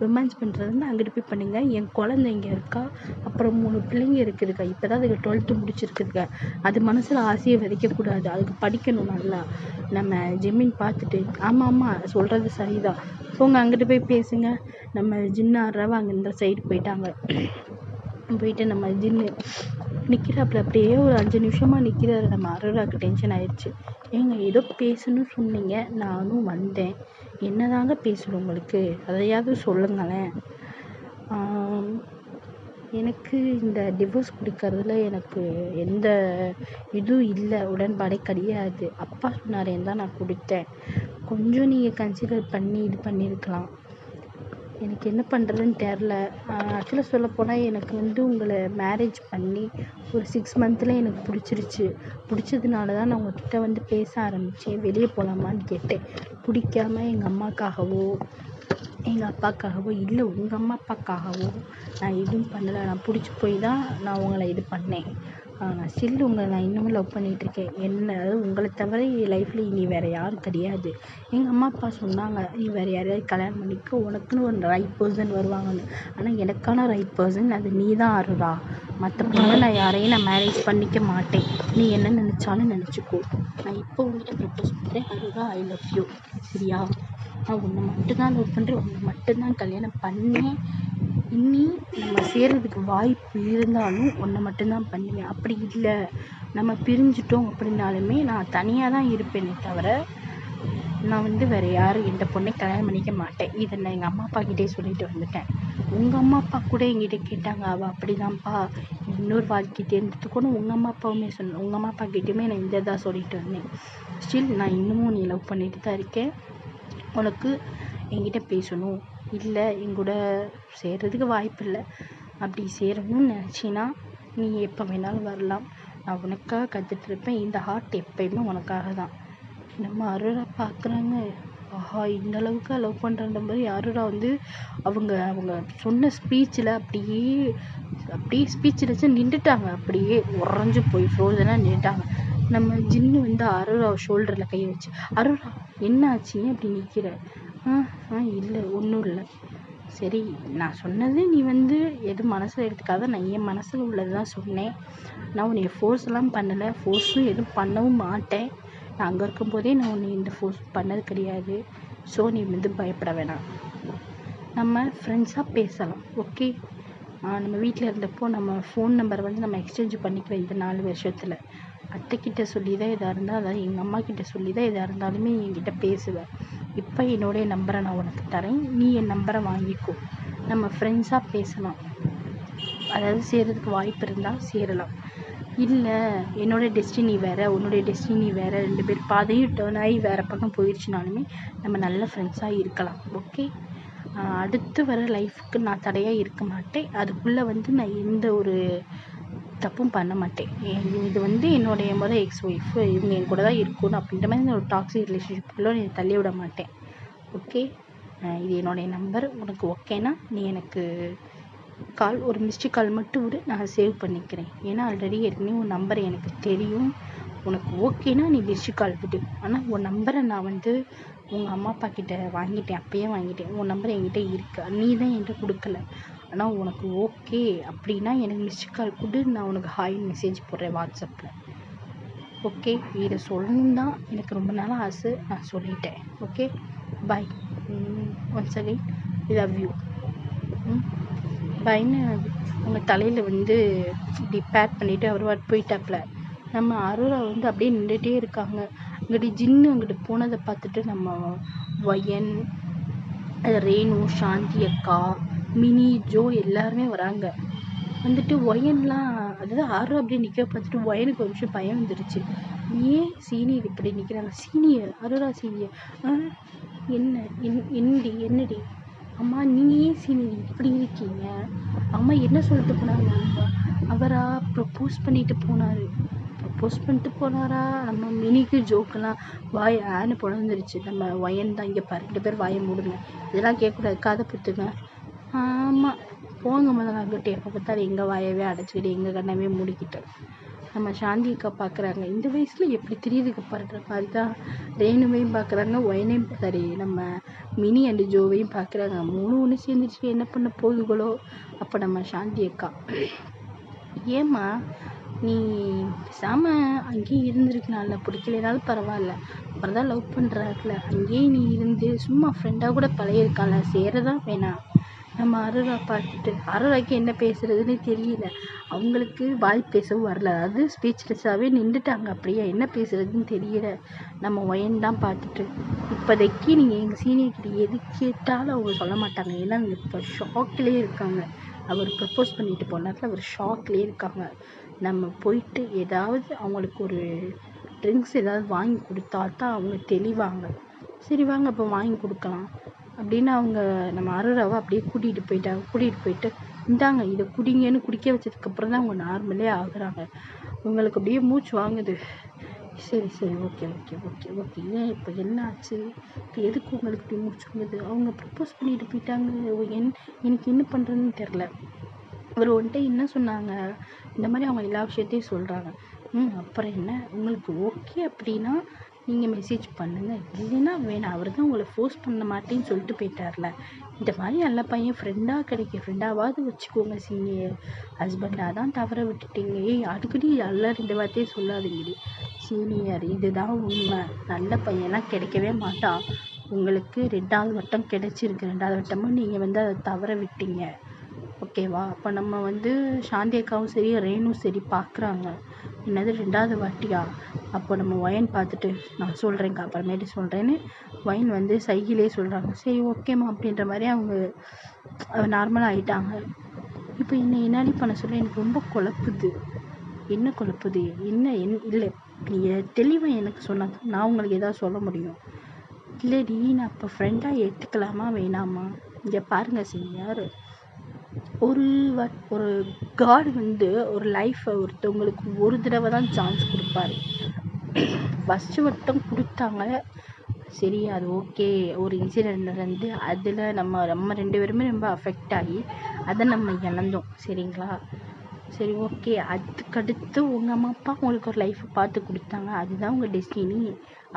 ரொமான்ஸ் பண்ணுறதுன்னா அங்கிட்டு போய் பண்ணுங்கள். என் குழந்தை இங்கே இருக்கா, அப்புறம் 3 பிள்ளைங்க இருக்குதுக்கா, இப்போ தான் அதுக்கு 12th முடிச்சிருக்குதுக்கா. அது மனசில் ஆசையை விதைக்கக்கூடாது, அதுக்கு படிக்கணும் நல்லா. நம்ம ஜிமின் பார்த்துட்டு ஆமாம் சொல்கிறது சரிதான், போங்க அங்கிட்டு போய் பேசுங்க. நம்ம ஜின்னு ஆடுறவ அங்கே இந்த சைடு போயிட்டாங்க. போயிட்டு நம்ம ஜின்னு நிற்கிறாப்புல அப்படியே ஒரு 5 நிமிஷமாக நிற்கிறாரு. நம்ம ஆரூராவுக்கு டென்ஷன் ஆயிடுச்சு. ஏங்க ஏதோ பேசணும்னு சொன்னீங்க, நானும் வந்தேன், என்னதாங்க பேசணும் உங்களுக்கு, அதையாவது சொல்லுங்களேன். எனக்கு இந்த டிவோர்ஸ் கொடுக்கறதுல எனக்கு எந்த இதுவும் இல்லை, உடன்பாடே கிடையாது. அப்பா சொன்னாரேன்னு தான் நான் கொடுத்தேன். கொஞ்சம் நீங்கள் கன்சிடர் பண்ணி இது பண்ணியிருக்கலாம். எனக்கு என்ன பண்ணுறதுன்னு தெரில. ஆக்சுவலாக சொல்லப்போனால் எனக்கு வந்து உங்களை மேரேஜ் பண்ணி ஒரு 6 மந்த்தில் எனக்கு பிடிச்சிருச்சு. பிடிச்சதுனால தான் நான் உங்கள்கிட்ட வந்து பேச ஆரம்பித்தேன். வெளியே போகலாமான்னு கேட்டேன். பிடிக்காம எங்கள் அம்மாக்காகவோ எங்கள் அப்பாக்காகவோ இல்லை, உங்கள் அம்மா அப்பாக்காகவோ நான் எதுவும் பண்ணலை. நான் பிடிச்சி போய் தான் நான் உங்களை இது பண்ணேன். நான் ஸ்டில் உங்களை நான் இன்னமும் லவ் பண்ணிகிட்ருக்கேன். அதாவது உங்களை தவிர என் லைஃப்பில் இனி வேறு யாரும் கிடையாது. எங்கள் அம்மா அப்பா சொன்னாங்க, நீ வேறு யாரையாவது கல்யாணம் பண்ணிக்க, உனக்குன்னு ஒரு ரைட் பர்சன் வருவாங்கன்னு. ஆனால் எனக்கான ரைட் பர்சன் அது நீ தான் ஆரூரா. மற்ற பொண்ணை நான் யாரையும் நான் மேரேஜ் பண்ணிக்க மாட்டேன். நீ என்ன நினச்சாலும் நினச்சிக்கோ. நான் இப்போ உங்கள்கிட்ட ப்ரப்போஸ் பண்ணுறேன், ஆரூரா, ஐ லவ் யூ. சரியா? நான் உன்னை மட்டும்தான் லவ் பண்ணுறேன், உன்னை மட்டும்தான் கல்யாணம் பண்ணேன். இனி நம்ம சேர்றதுக்கு வாய்ப்பு இருந்தாலும் உன்னை மட்டும்தான் பண்ணுவேன். அப்படி இல்லை நம்ம பிரிஞ்சிட்டோம் அப்படின்னாலுமே நான் தனியாக தான் இருப்பேனே தவிர நான் வந்து வேறு யாரும் எந்த பொண்ணை கல்யாணம் பண்ணிக்க மாட்டேன். இதை நான் எங்கள் அம்மா அப்பா கிட்டே சொல்லிட்டு வந்துட்டேன். உங்கள் அம்மா அப்பா கூட என்கிட்ட கேட்டாங்க, அவள் அப்படிதான்ப்பா இன்னொரு வாழ்க்கை தேர்ந்தெடுத்துக்கணும். உங்கள் அம்மா அப்பாவுமே சொன்னேன், உங்கள் அம்மா அப்பா கிட்டேயுமே நான் இந்த தான் சொல்லிட்டு வந்தேன். ஸ்டில் நான் இன்னமும் நீ லவ் பண்ணிட்டு தான் இருக்கேன். உனக்கு என்கிட்ட பேசணும், இல்லை எங்கூட சேர்றதுக்கு வாய்ப்பு இல்லை. அப்படி சேரணும்னு நினச்சின்னா நீ எப்போ வேணாலும் வரலாம். நான் உனக்காக கற்றுட்ருப்பேன். இந்த ஹார்ட் எப்போயுமே உனக்காக தான். நம்ம ஆரூரா பார்க்குறாங்க, ஆஹா இந்த அளவுக்கு லவ் பண்ணுற மாதிரி ஆரூரா வந்து அவங்க சொன்ன ஸ்பீச்சில் அப்படியே ஸ்பீச்சில் வச்சு நின்றுட்டாங்க. அப்படியே உறைஞ்சி போய் ஃப்ரோசனாக நின்றுட்டாங்க. நம்ம ஜின்னு வந்து ஆரூரா ஷோல்டரில் கை வச்சு, ஆரூரா என்ன ஆச்சு, அப்படி நிற்கிற? இல்லை ஒன்றும் இல்லை. சரி, நான் சொன்னது நீ வந்து எதுவும் மனசில் எடுத்துக்காத, நான் என் மனசில் உள்ளது தான் சொன்னேன். நான் உன்னை ஃபோர்ஸ்லாம் பண்ணலை, ஃபோர்ஸும் எதுவும் பண்ணவும் மாட்டேன். நான் அங்கே இருக்கும்போதே நான் உன்னை இந்த ஃபோர்ஸ் பண்ணது கிடையாது. ஸோ நீ வந்து பயப்பட வேணாம், நம்ம ஃப்ரெண்ட்ஸாக பேசலாம், ஓகே? நம்ம வீட்டில் இருந்தப்போ நம்ம ஃபோன் நம்பரை வந்து நம்ம எக்ஸ்சேஞ்ச் பண்ணிக்குவேன். இந்த 4 வருஷத்தில் அத்தைக்கிட்ட சொல்லி தான் எதாக இருந்தால், அதாவது எங்கள் அம்மா கிட்ட சொல்லி தான் எதாக இருந்தாலுமே என்கிட்ட பேசுவேன். இப்போ என்னுடைய நம்பரை நான் உனக்கு தரேன், நீ என் நம்பரை வாங்கிக்கோ. நம்ம ஃப்ரெண்ட்ஸாக பேசலாம், அதாவது சேர்றதுக்கு வாய்ப்பு இருந்தால் சேரலாம். இல்லை என்னோட டெஸ்டினி வேறு, உன்னுடைய டெஸ்டினி வேறு, 2 பேர் பாதையும் டேர்ன் ஆகி வேறு பக்கம் போயிடுச்சுனாலுமே நம்ம நல்ல ஃப்ரெண்ட்ஸாக இருக்கலாம். ஓகே, அடுத்து வர லைஃப்க்கு நான் தடையாக இருக்க மாட்டேன். அதுக்குள்ளே வந்து நான் எந்த ஒரு தப்பும் பண்ண மாட்டேன். இது வந்து என்னுடைய எக்ஸ் ஒய்ஃப், இவங்க என் கூட தான் இருக்கணும் அப்படின்ற மாதிரி ஒரு டாக்ஸிக் ரிலேஷன்ஷிப்குள்ளே நீ தள்ளி விட மாட்டேன். ஓகே, இது என்னுடைய நம்பர். உனக்கு ஓகேனா நீ எனக்கு ஒரு மிஸ்டு கால் மட்டும் விடு, நான் சேவ் பண்ணிக்கிறேன். ஏன்னா ஆல்ரெடி ஏற்கனவே உன் நம்பர் எனக்கு தெரியும். உனக்கு ஓகேனா நீ மிஸ்டு கால் விடு. ஆனால் உன் நம்பரை நான் வந்து உங்கள் அம்மா அப்பா கிட்ட வாங்கிட்டேன், அப்பயே வாங்கிட்டேன். உன் நம்பர் என்கிட்ட இருக்கு, நீ தான் என்கிட்ட கொடுக்கல. ஆனால் உனக்கு ஓகே அப்படின்னா எனக்கு மிஸ்டு கால் கொடு, நான் உனக்கு ஹாய் மெசேஜ் போடுறேன் வாட்ஸ்அப்பில். ஓகே, இதை சொல்லணும் தான் எனக்கு ரொம்ப நாளாக ஆசை, நான் சொல்லிட்டேன். Okay, bye. Once again love you. பையனை உங்கள் தலையில் வந்து இப்படி பேட் பண்ணிவிட்டு அவர் போயிட்டாப்புல. நம்ம அரோரா வந்து அப்படியே நின்றுட்டே இருக்காங்க. இங்கிட்ட ஜின்னு அங்கிட்டு போனதை பார்த்துட்டு நம்ம வயன், ரேணு, சாந்தி அக்கா, மினி, ஜோ எல்லாருமே வராங்க. வந்துட்டு ஒயன்லாம், அதாவது அரோரா அப்படியே நிற்க பார்த்துட்டு ஒயனுக்கு ஒரு நிமிஷம் பயம் வந்துடுச்சு. ஏன் சீனியர் இப்படி நிற்கிறாங்க? Senior, Arora senior. என்னடி அம்மா, நீங்கள் ஏன் சீனியர் இப்படி இருக்கீங்க? அம்மா என்ன சொல்லிட்டு போனாங்க? அவரா ப்ரப்போஸ் பண்ணிட்டு போனாரா? நம்ம மினிக்கு ஜோக்கெல்லாம் வாய் ஆன்னு பிறந்துருச்சு. நம்ம வயன் தான் இங்கே 2 பேர் வாயை மூடுங்க, இதெல்லாம் கேட்கக்கூடாது, காதை புத்துங்க. ஆமாம், போங்க முதல்ல அங்கிட்டே. எப்போ பார்த்தாலும் எங்கள் வாயவே அடைச்சிக்கிட்டு எங்கள் கண்ணவே மூடிக்கிட்டு. நம்ம சாந்தி அக்கா பார்க்குறாங்க. இந்த வயசில் எப்படி தெரியுதுக்கு படுற மாதிரி தான் ரேணுவையும் பார்க்குறாங்க, ஒயனையும் சரி நம்ம மினி அண்டு ஜோவையும் பார்க்குறாங்க. 3 ஒன்று சேர்ந்துச்சு, என்ன பண்ண போகுதுகளோ. அப்போ நம்ம சாந்தி அக்கா, ஏம்மா நீ பேசாமல் அங்கேயே இருந்திருக்கனால, பிடிக்கலனாலும் பரவாயில்ல, அப்புறம் தான் லவ் பண்ணுறாருல, அங்கேயே நீ இருந்து சும்மா ஃப்ரெண்டாக கூட பழையிருக்கால, சேரதான் வேணாம். நம்ம அரோரா பார்த்துட்டு, அரோராக்கு என்ன பேசுறதுன்னு தெரியல, அவங்களுக்கு வாய் பேசவும் வரல, அது ஸ்பீச்லெஸ்ஸாகவே நின்றுட்டாங்க. அப்படியே என்ன பேசுறதுன்னு தெரியல. நம்ம ஒயன் தான் பார்த்துட்டு, இப்போதைக்கு நீங்கள் எங்கள் சீனியர்கிட்ட எது கேட்டாலும் அவங்க சொல்ல மாட்டாங்க. ஏன்னா அவங்க இப்போ ஷாக்லேயே இருக்காங்க. அவர் ப்ரப்போஸ் பண்ணிட்டு போனார்ல, அவர் ஷாக்லேயே இருக்காங்க. நம்ம போயிட்டு ஏதாவது அவங்களுக்கு ஒரு ட்ரிங்க்ஸ் ஏதாவது வாங்கி கொடுத்தா தான் அவங்க தெளிவாங்க. சரி வாங்க அப்போ வாங்கி கொடுக்கலாம் அப்படின்னு அவங்க நம்ம அரோராவை அப்படியே கூட்டிகிட்டு போயிட்டு இந்தாங்க இதை குடிங்கன்னு குடிக்க வச்சதுக்கப்புறம் தான் அவங்க நார்மலே ஆகுறாங்க. உங்களுக்கு அப்படியே மூச்சு வாங்குது. சரி ஓகே ஏன் இப்போ என்ன ஆச்சு? இப்போ எதுக்கு உங்களுக்கு இப்படி மூச்சு வாங்குது? அவங்க ப்ரப்போஸ் பண்ணிட்டு போயிட்டாங்க, எனக்கு என்ன பண்ணுறதுன்னு தெரில. அவர் வந்துட்டு என்ன சொன்னாங்க, இந்த மாதிரி அவங்க எல்லா விஷயத்தையும் சொல்கிறாங்க. அப்புறம் என்ன, உங்களுக்கு ஓகே அப்படின்னா நீங்கள் மெசேஜ் பண்ணுங்கள், இல்லைன்னா வேணாம், அவர் தான் உங்களை ஃபோர்ஸ் பண்ண மாட்டேன்னு சொல்லிட்டு போயிட்டார்ல. இந்த மாதிரி நல்ல பையன் ஃப்ரெண்டாவது வச்சுக்கோங்க. சீனியர் ஹஸ்பண்டாக தான் தவற விட்டுட்டீங்க. அடிக்கடி எல்லாரும் இந்த வார்த்தையே சொல்லாதீங்கடி சீனியர், இதுதான் உண்மை. நல்ல பையன்லாம் கிடைக்கவே மாட்டான். உங்களுக்கு 2வது வட்டம் கிடைச்சிருக்கு, 2வது வட்டமும் நீங்கள் வந்து அதை தவற விட்டீங்க. ஓகேவா? அப்போ நம்ம வந்து சாந்தி அக்காவும் சரி ரேணும் சரி பார்க்குறாங்க. என்னது 2வது வாட்டியா? அப்போ நம்ம ஒயன் பார்த்துட்டு நான் சொல்கிறேங்க்கா, அப்புறமேட்டு சொல்கிறேன்னு ஒயன் வந்து சைகிலே சொல்கிறாங்க. சரி ஓகேம்மா அப்படின்ற மாதிரி அவங்க நார்மலாக ஆகிட்டாங்க. இப்போ என்னடி பண்ண சொல்ல எனக்கு ரொம்ப குழப்புது. என்ன குழப்புது? இல்லை நீங்கள் தெளிவாக எனக்கு சொன்னால் நான் உங்களுக்கு எதாவது சொல்ல முடியும். இல்லைடி, நான் இப்போ ஃப்ரெண்டாக ஏற்றுக்கலாமா வேணாமா? இங்கே பாருங்கள் சீனியர், ஒரு காட் வந்து ஒரு லைஃப்பை ஒருத்தவங்களுக்கு ஒரு தடவை தான் சான்ஸ் கொடுப்பாரு. ஃபஸ்ட்டு வட்டம் கொடுத்தாங்க, சரி அது ஓகே, ஒரு இன்சிடெண்ட் நடந்து அதில் நம்ம 2 பேருமே ரொம்ப அஃபெக்ட் ஆகி அதை நம்ம இழந்தோம். சரிங்களா? சரி ஓகே, அதுக்கடுத்து உங்கள் அம்மா அப்பா உங்களுக்கு ஒரு லைஃப்பை பார்த்து கொடுத்தாங்க, அதுதான் உங்கள் டெஸ்டினி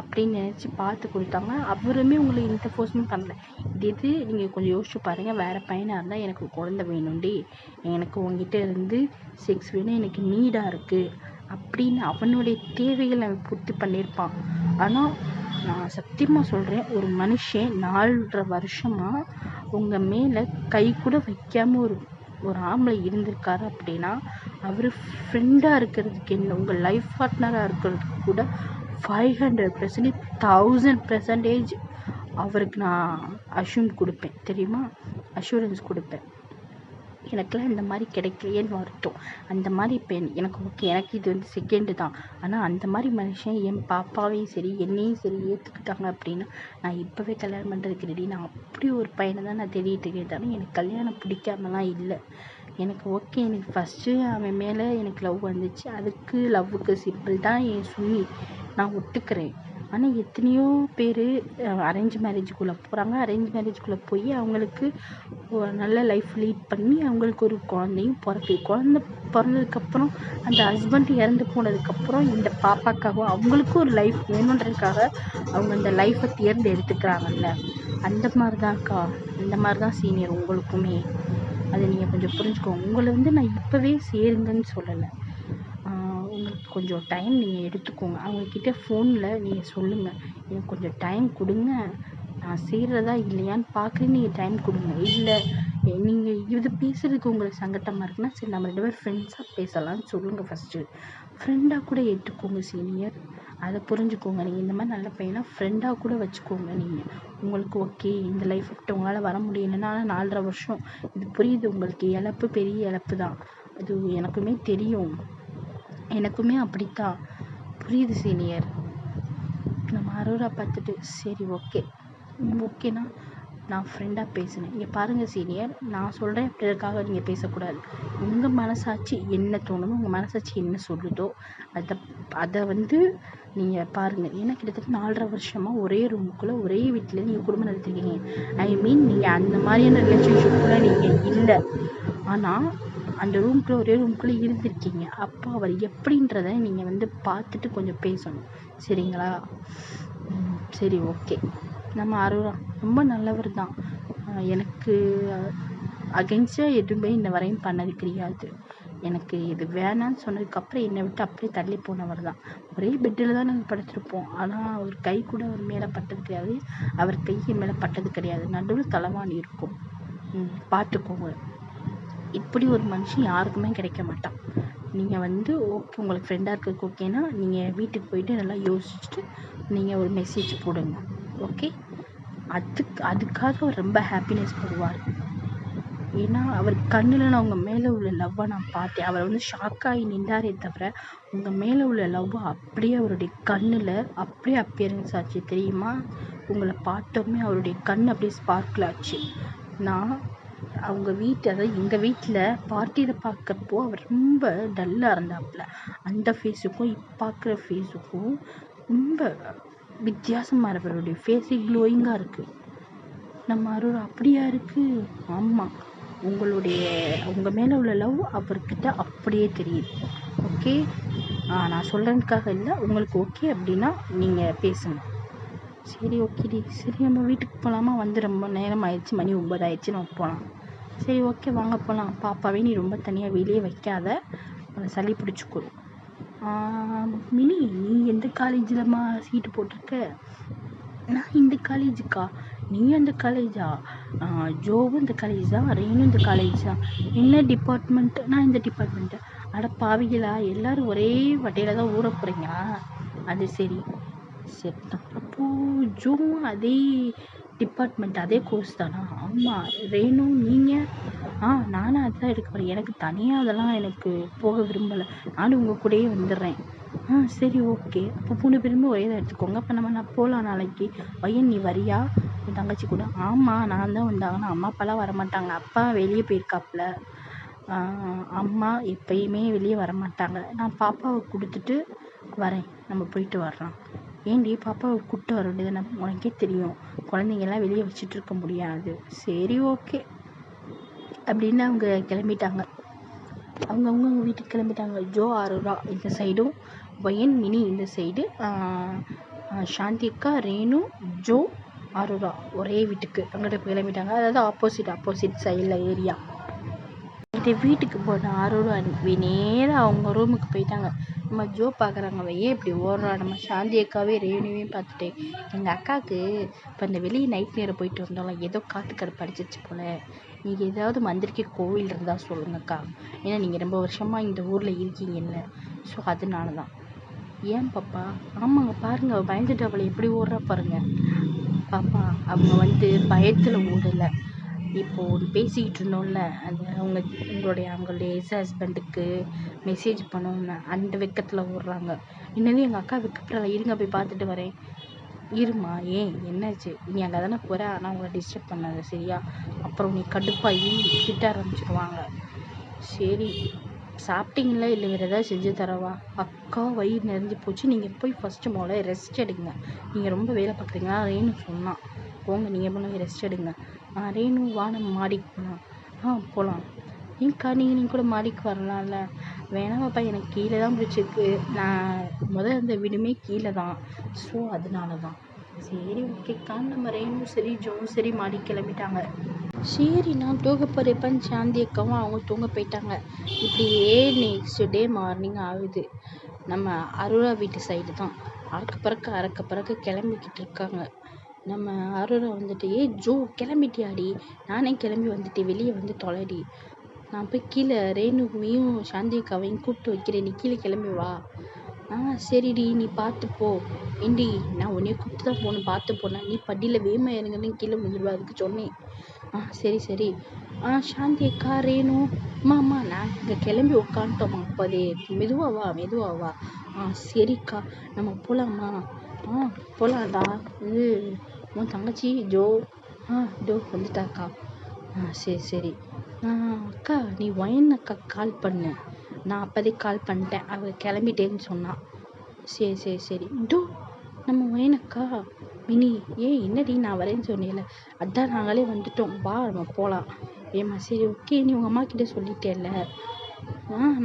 அப்படின்னு நினச்சி பார்த்து கொடுத்தாங்க. அவருமே உங்களை எந்த ஃபோர்ஸுமே பண்ணல. இது நீங்கள் கொஞ்சம் யோசிச்சு பாருங்கள். வேறு பையனாக இருந்தால் எனக்கு குழந்தை வேணும்டி, எனக்கு உங்ககிட்ட இருந்து செக்ஸ் வேணும், எனக்கு நீடாக இருக்குது அப்படின்னு அவனுடைய தேவைகளை அவன் பூர்த்தி பண்ணியிருப்பான். ஆனால் நான் சத்தியமாக சொல்கிறேன், ஒரு மனுஷன் 4.5 வருஷமாக உங்கள் மேலே கை கூட வைக்காமல் ஒரு ஆம்பளை இருந்திருக்காரு அப்படின்னா, அவர் ஃப்ரெண்டாக இருக்கிறதுக்கு என்ன, உங்கள் லைஃப் பார்ட்னராக இருக்கிறதுக்கு கூட 500%, 1000% அவருக்கு நான் அஷ்யூரன்ஸ் கொடுப்பேன். எனக்கெல்லாம் இந்த மாதிரி கிடைக்கலையேன்னு வருத்தம். அந்த மாதிரி இப்போ எனக்கு ஓகே, எனக்கு இது வந்து செகண்டு தான். ஆனால் அந்த மாதிரி மனுஷன் என் பாப்பாவையும் சரி என்னையும் சரி ஏற்றுக்கிட்டாங்க அப்படின்னா நான் இப்போவே கல்யாணம் பண்ணுறதுக்கு ரெடி. நான் அப்படி ஒரு பையனை தான் நான் தேடிட்டு இருக்கேன். எனக்கு கல்யாணம் பிடிக்காமலாம் இல்லை. எனக்கு ஓகே, எனக்கு ஃபஸ்ட்டு அவன் மேலே எனக்கு லவ் வந்துச்சு. அதுக்கு லவ்வுக்கு சிம்பிள் தான் என் சுனி, நான் ஒத்துக்கிறேன். ஆனால் எத்தனையோ பேர் அரேஞ்ச் மேரேஜுக்குள்ளே போகிறாங்க. அரேஞ்ச் மேரேஜுக்குள்ளே போய் அவங்களுக்கு நல்ல லைஃப் லீட் பண்ணி அவங்களுக்கு ஒரு குழந்தையும் குழந்தை பிறந்ததுக்கப்புறம் அந்த ஹஸ்பண்ட் இறந்து போனதுக்கப்புறம் இந்த பாப்பாக்காகவும் அவங்களுக்கும் ஒரு லைஃப் வேணுன்றதுக்காக அவங்க அந்த லைஃப்பை தேர்ந்தெடுத்துக்கிறாங்கல்ல. அந்த மாதிரி தான்க்கா, இந்த மாதிரி தான் சீனியர் உங்களுக்குமே. அதை நீங்கள் கொஞ்சம் புரிஞ்சுக்கோங்க. உங்களை வந்து நான் இப்போவே சேருங்கன்னு சொல்லலை. உங்களுக்கு கொஞ்சம் டைம் நீங்கள் எடுத்துக்கோங்க. அவங்கக்கிட்ட ஃபோனில் நீங்கள் சொல்லுங்கள், எனக்கு கொஞ்சம் டைம் கொடுங்க, நான் சேர்றதா இல்லையான்னு பார்க்குறேன், நீங்கள் டைம் கொடுங்க. இல்லை நீங்கள் இது பேசுகிறதுக்கு உங்களுக்கு சங்கட்டமாக இருக்குன்னா சரி நம்ம 2 பேரும் ஃப்ரெண்ட்ஸாக பேசலாம்னு சொல்லுங்கள். ஃபஸ்ட்டு ஃப்ரெண்டாக கூட ஏற்றுக்கோங்க சீனியர். அதை புரிஞ்சுக்கோங்க. நீங்கள் இந்த மாதிரி நல்ல பையனா ஃப்ரெண்டாக கூட வச்சுக்கோங்க. நீங்கள் உங்களுக்கு ஓகே இந்த லைஃப் விட்டு உங்களால் வர முடியலன்னா 4.5 வருஷம் இது புரியுது. உங்களுக்கு இழப்பு பெரிய இழப்பு தான், அது எனக்குமே தெரியும். எனக்குமே அப்படித்தான் புரியுது சீனியர். நம்ம அரோரா பார்த்துட்டு சரி ஓகேண்ணா நான் ஃப்ரெண்டாக பேசினேன். இங்கே பாருங்கள் சீனியர், நான் சொல்கிறேன் பிறருக்காக நீங்கள் பேசக்கூடாது. உங்கள் மனசாட்சி என்ன தோணுதோ, உங்கள் மனசாட்சி என்ன சொல்லுதோ அதை வந்து நீங்கள் பாருங்கள். ஏன்னா கிட்டத்தட்ட 4.5 வருஷமாக ஒரே ரூமுக்குள்ளே ஒரே வீட்டில் நீங்கள் குடும்பம் நடத்திருக்கீங்க. ஐ மீன் நீங்கள் அந்த மாதிரியான ரிலேஷன்ஷிப்புக்குள்ளே நீங்கள் இல்லை, ஆனால் அந்த ரூம்குள்ளே ஒரே ரூம்குள்ளே இருந்திருக்கீங்க. அப்போ அவர் எப்படின்றத நீங்கள் வந்து பார்த்துட்டு கொஞ்சம் பேசணும், சரிங்களா? சரி ஓகே. நம்ம அரோரா ரொம்ப நல்லவர் தான். எனக்கு அகென்ஸ்டாக எதுவுமே இன்ன வரையும் பண்ணது கிடையாது. எனக்கு இது வேணான்னு சொன்னதுக்கப்புறம் என்னை விட்டு அப்படியே தள்ளி போனவர் தான். ஒரே பெட்டில் தான் நாங்கள் படுத்திருப்போம், ஆனால் அவர் கை கூட அவர் மேலே பட்டது கிடையாது, அவர் கை என் மேலே பட்டது கிடையாது. நடுவில் தலைவாணி இருக்கும், பார்த்துக்கோங்க. இப்படி ஒரு மனுஷன் யாருக்குமே கிடைக்க மாட்டான். நீங்கள் வந்து ஓகே உங்களுக்கு ஃப்ரெண்டாக இருக்கிறதுக்கு ஓகேனா நீங்கள் வீட்டுக்கு போயிட்டு நல்லா யோசிச்சுட்டு நீங்கள் ஒரு மெசேஜ் போடுங்க, ஓகே? அதுக்காக அவர் ரொம்ப ஹாப்பினஸ் படுவார். ஏன்னா அவர் கண்ணில் நான் உங்கள் மேலே உள்ள லவ்வை நான் பார்த்தேன். அவர் வந்து ஷாக்காகி நின்றாரே தவிர உங்கள் மேலே உள்ள லவ் அப்படியே அவருடைய கண்ணில் அப்படியே அப்பியரன்ஸ் ஆச்சு, தெரியுமா? உங்களை பார்த்தோமே அவருடைய கண் அப்படியே ஸ்பார்க்கிள் ஆச்சு. நான் அவங்க அதாவது எங்கள் வீட்டில் பார்ட்டியில் பார்க்குறப்போ அவர் ரொம்ப டல்லாக இருந்தாப்புல. அந்த ஃபேஸுக்கும் இப்போ பார்க்குற ஃபேஸுக்கும் ரொம்ப வித்தியாசமாக இருக்கு. அவருடைய ஃபேஸே க்ளோயிங்காக இருக்குது. நம்ம அருள் அப்படியா இருக்குது? ஆமாம், உங்கள் மேலே உள்ள லவ் அவர்கிட்ட அப்படியே தெரியுது, ஓகே? நான் சொல்கிறதுக்காக இல்லை, உங்களுக்கு ஓகே அப்படின்னா நீங்கள் பேசுங்க. சரி ஓகேடி, சரி நம்ம வீட்டுக்கு போகலாமா? வந்து ரொம்ப நேரம் ஆயிடுச்சு, மணி 9 ஆயிடுச்சு, நம்ம போகலாம். சரி ஓகே வாங்க போகலாம். பாப்பாவே நீ ரொம்ப தனியாக வெளியே வைக்காத, சளி பிடிச்சிக்கும். மினி நீ எந்த காலேஜில்மா சீட்டு போட்டிருக்க? நான் இந்த காலேஜுக்கா? நீ அந்த காலேஜா? ஜோவும் இந்த காலேஜ் தான், ரேனும் இந்த காலேஜ் தான். என்ன டிபார்ட்மெண்ட்? நான் இந்த டிபார்ட்மெண்ட்டு. அட பாவிகளா, எல்லோரும் ஒரே வட்டையில் தான் ஊற போகிறீங்களா? அது சரி தான். அப்போது ஜோவும் அதே டிபார்ட்மெண்ட் அதே கோர்ஸ் தானா? ஆமாம். ரேணு நீங்கள்? நானும் அதுதான் எடுக்க போகிறேன். எனக்கு தனியாக அதெல்லாம் எனக்கு போக விரும்பலை, நானும் உங்கள் கூடயே வந்துடுறேன். சரி ஓகே, அப்போ 3 பேருமே ஒரே தான் எடுத்துக்கோங்க. அப்போ நான் போகலாம் நாளைக்கு. பையன் நீ வரியா உன் தங்கச்சி கூட? ஆமாம் நான் தான் வந்தாங்கன்னா அம்மா அப்பாலாம் வரமாட்டாங்க, அப்பா வெளியே போயிருக்காப்புல. அம்மா எப்பயுமே வெளியே வரமாட்டாங்க. நான் பாப்பாவை கொடுத்துட்டு வரேன், நம்ம போயிட்டு வரலாம். ஏன்டி பாப்பாவை கூப்பிட்டு வர வேண்டியது? உனக்கே தெரியும் குழந்தைங்கெல்லாம் வெளியே வச்சுட்டு இருக்க முடியாது. சரி ஓகே அப்படின்னு அவங்க கிளம்பிட்டாங்க. அவங்கவுங்க வீட்டுக்கு கிளம்பிட்டாங்க. ஜோ அரோரா இந்த சைடும், வயன் மினி இந்த சைடு, சாந்தி அக்கா, ரேணு, ஜோ, அரோரா ஒரே வீட்டுக்கு அங்கிட்ட கிளம்பிட்டாங்க. அதாவது ஆப்போசிட் சைடில் ஏரியா. இந்த வீட்டுக்கு போன அரோரா நேராக அவங்க ரூமுக்கு போயிட்டாங்க. நம்ம ஜோ பார்க்குறாங்க, ஏன் இப்படி ஓடுறா? நம்ம சாந்தி அக்காவே ரேணுவையும் பார்த்துட்டு, எங்கள் அக்காவுக்கு இப்போ இந்த வெளியே நைட் நேரம் போயிட்டு வந்தோம்ல, ஏதோ காற்று கடுப்பு அடிச்சிச்சு போல். நீங்கள் ஏதாவது மந்திரிக்க கோவில் இருந்தால் சொல்லுங்கக்கா, ஏன்னா நீங்கள் ரொம்ப வருஷமாக இந்த ஊரில் இருக்கீங்கல்ல, ஸோ அதனால தான். ஏன் பாப்பா? ஆமாங்க பாருங்கள், அவள் பயந்துட்டு அவளை எப்படி ஓடுறா பாருங்கள். பாப்பா அவங்க வந்து பயத்தில் ஓடலை, இப்போது பேசிக்கிட்டு இருந்தோம்ல அந்த உங்களுடைய எக்ஸ் ஹஸ்பண்டுக்கு மெசேஜ் பண்ணோம்ல அந்த வெக்கத்தில் ஓடுறாங்க. என்னது எங்கள் அக்கா வெக்கப்படுறா, இருங்க போய் பார்த்துட்டு வரேன். இருமா, ஏன் என்னாச்சு? நீ அங்கே தானே போகிற, ஆனால் உங்களை டிஸ்டர்ப் பண்ணாத சரியா? அப்புறம் நீ கடுப்பாகி திட்ட ஆரம்பிச்சிடுவாங்க. சரி, சாப்பிட்டீங்களா இல்லை வேறு ஏதாவது செஞ்சு தரவா? அக்கா வயிறு நிறைஞ்சு போச்சு, நீங்கள் போய் ஃபஸ்ட்டு முதல்ல ரெஸ்ட் எடுங்க. நீங்கள் ரொம்ப வேலை பார்க்குறீங்களா? ரேணு சொன்னான், போங்க நீங்கள் போய் ரெஸ்ட் எடுங்க. ரேணு வா நம்ம மாடிக்கு போகலாம். போகலாம். ஏன்க்கா நீங்கள் கூட மாடிக்கு வரலாம்ல? வேணாமாப்பா, எனக்கு கீழே தான் பிடிச்சிருக்கு. நான் இருந்த வீடுமே கீழே தான், ஸோ அதனால தான். சரி ஓகேக்கா. நம்ம ரேணும் சரி ஜோவும் சரி மாடிக்கு கிளம்பிட்டாங்க. சரி நான் தூங்க போகிறப்பன்னு சாந்தி அக்காவும் அவங்க தூங்க போயிட்டாங்க. இப்படியே நெக்ஸ்ட் டே மார்னிங் ஆகுது. நம்ம அருளா வீட்டு சைடு தான் அறக்க பறக்க கிளம்பிக்கிட்டு இருக்காங்க. நம்ம அருளா வந்துட்டு, ஜோ கிளம்பிட்டியாடி? நானே கிளம்பி வந்துட்டு வெளியே வந்து தொலைடி. நான் போய் கீழே ரேணுவையும் சாந்தி அக்காவையும் கூப்பிட்டு வைக்கிறேன், நீ கீழே கிளம்பி வா. சரிடி, நீ பார்த்து போ. ஏண்டி, நான் உன்னைய கூப்பிட்டு தான் போகணும், பார்த்து போனேன். நீ படியில் வேமா இறங்குன்னு கீழே விழுந்துருவா, அதுக்கு சொன்னேன். சரி. சாந்தி அக்கா, ரேணு அம்மா நான் இங்கே கிளம்பி உட்காந்துட்டோம்மா. அப்போதே மெதுவா வா. சரிக்கா, நம்ம போகலாமா? போகலாம்டா. இது உன் தங்கச்சி ஜோ ஜோ வந்துட்டாக்கா. சரி. அக்கா நீ ஒயின் அக்கா கால் பண்ணு. நான் அப்போதே கால் பண்ணிட்டேன், அவள் கிளம்பிட்டேன்னு சொன்னான். சரி. டோ நம்ம ஒயின் அக்கா. மினி, என்னடி நான் வரேன்னு சொன்னேன்ல, அதான் நாங்களே வந்துட்டோம், வா நம்ம போகலாம். ஏம்மா சரி ஓகே, நீ உங்கள் அம்மா கிட்டே சொல்லிட்டேல்ல?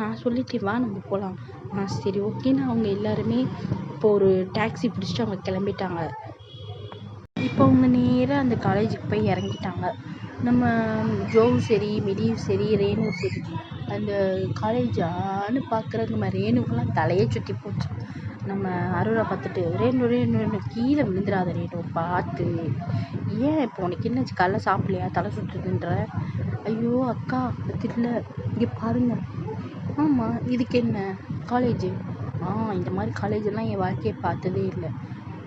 நான் சொல்லிட்டேன், வா நம்ம போகலாம். சரி ஓகேன்னு அவங்க எல்லாருமே இப்போ ஒரு டாக்ஸி பிடிச்சிட்டு அவங்க கிளம்பிட்டாங்க. இப்போ அவங்க நேராக அந்த காலேஜுக்கு போய் இறங்கிட்டாங்க. நம்ம ஜோவும் சரி, மினியும் சரி, ரேணுவும் சரி அந்த காலேஜான்னு பார்க்குற நம்ம ரேணுக்கெல்லாம் தலையே சுற்றி போச்சு. நம்ம அருளை பார்த்துட்டு, ரேணு கீழே விழுந்துடாத ரேணு, பார்த்து. ஏன் இப்போ உனக்கு என்னாச்சு? காலைல சாப்பிடலையா? தலை சுற்றுதுன்ற? ஐயோ அக்கா அது இல்லை, இங்கே பாருங்க. ஆமாம், இதுக்கு என்ன காலேஜு? இந்த மாதிரி காலேஜெல்லாம் என் வாழ்க்கையை பார்த்ததே இல்லை.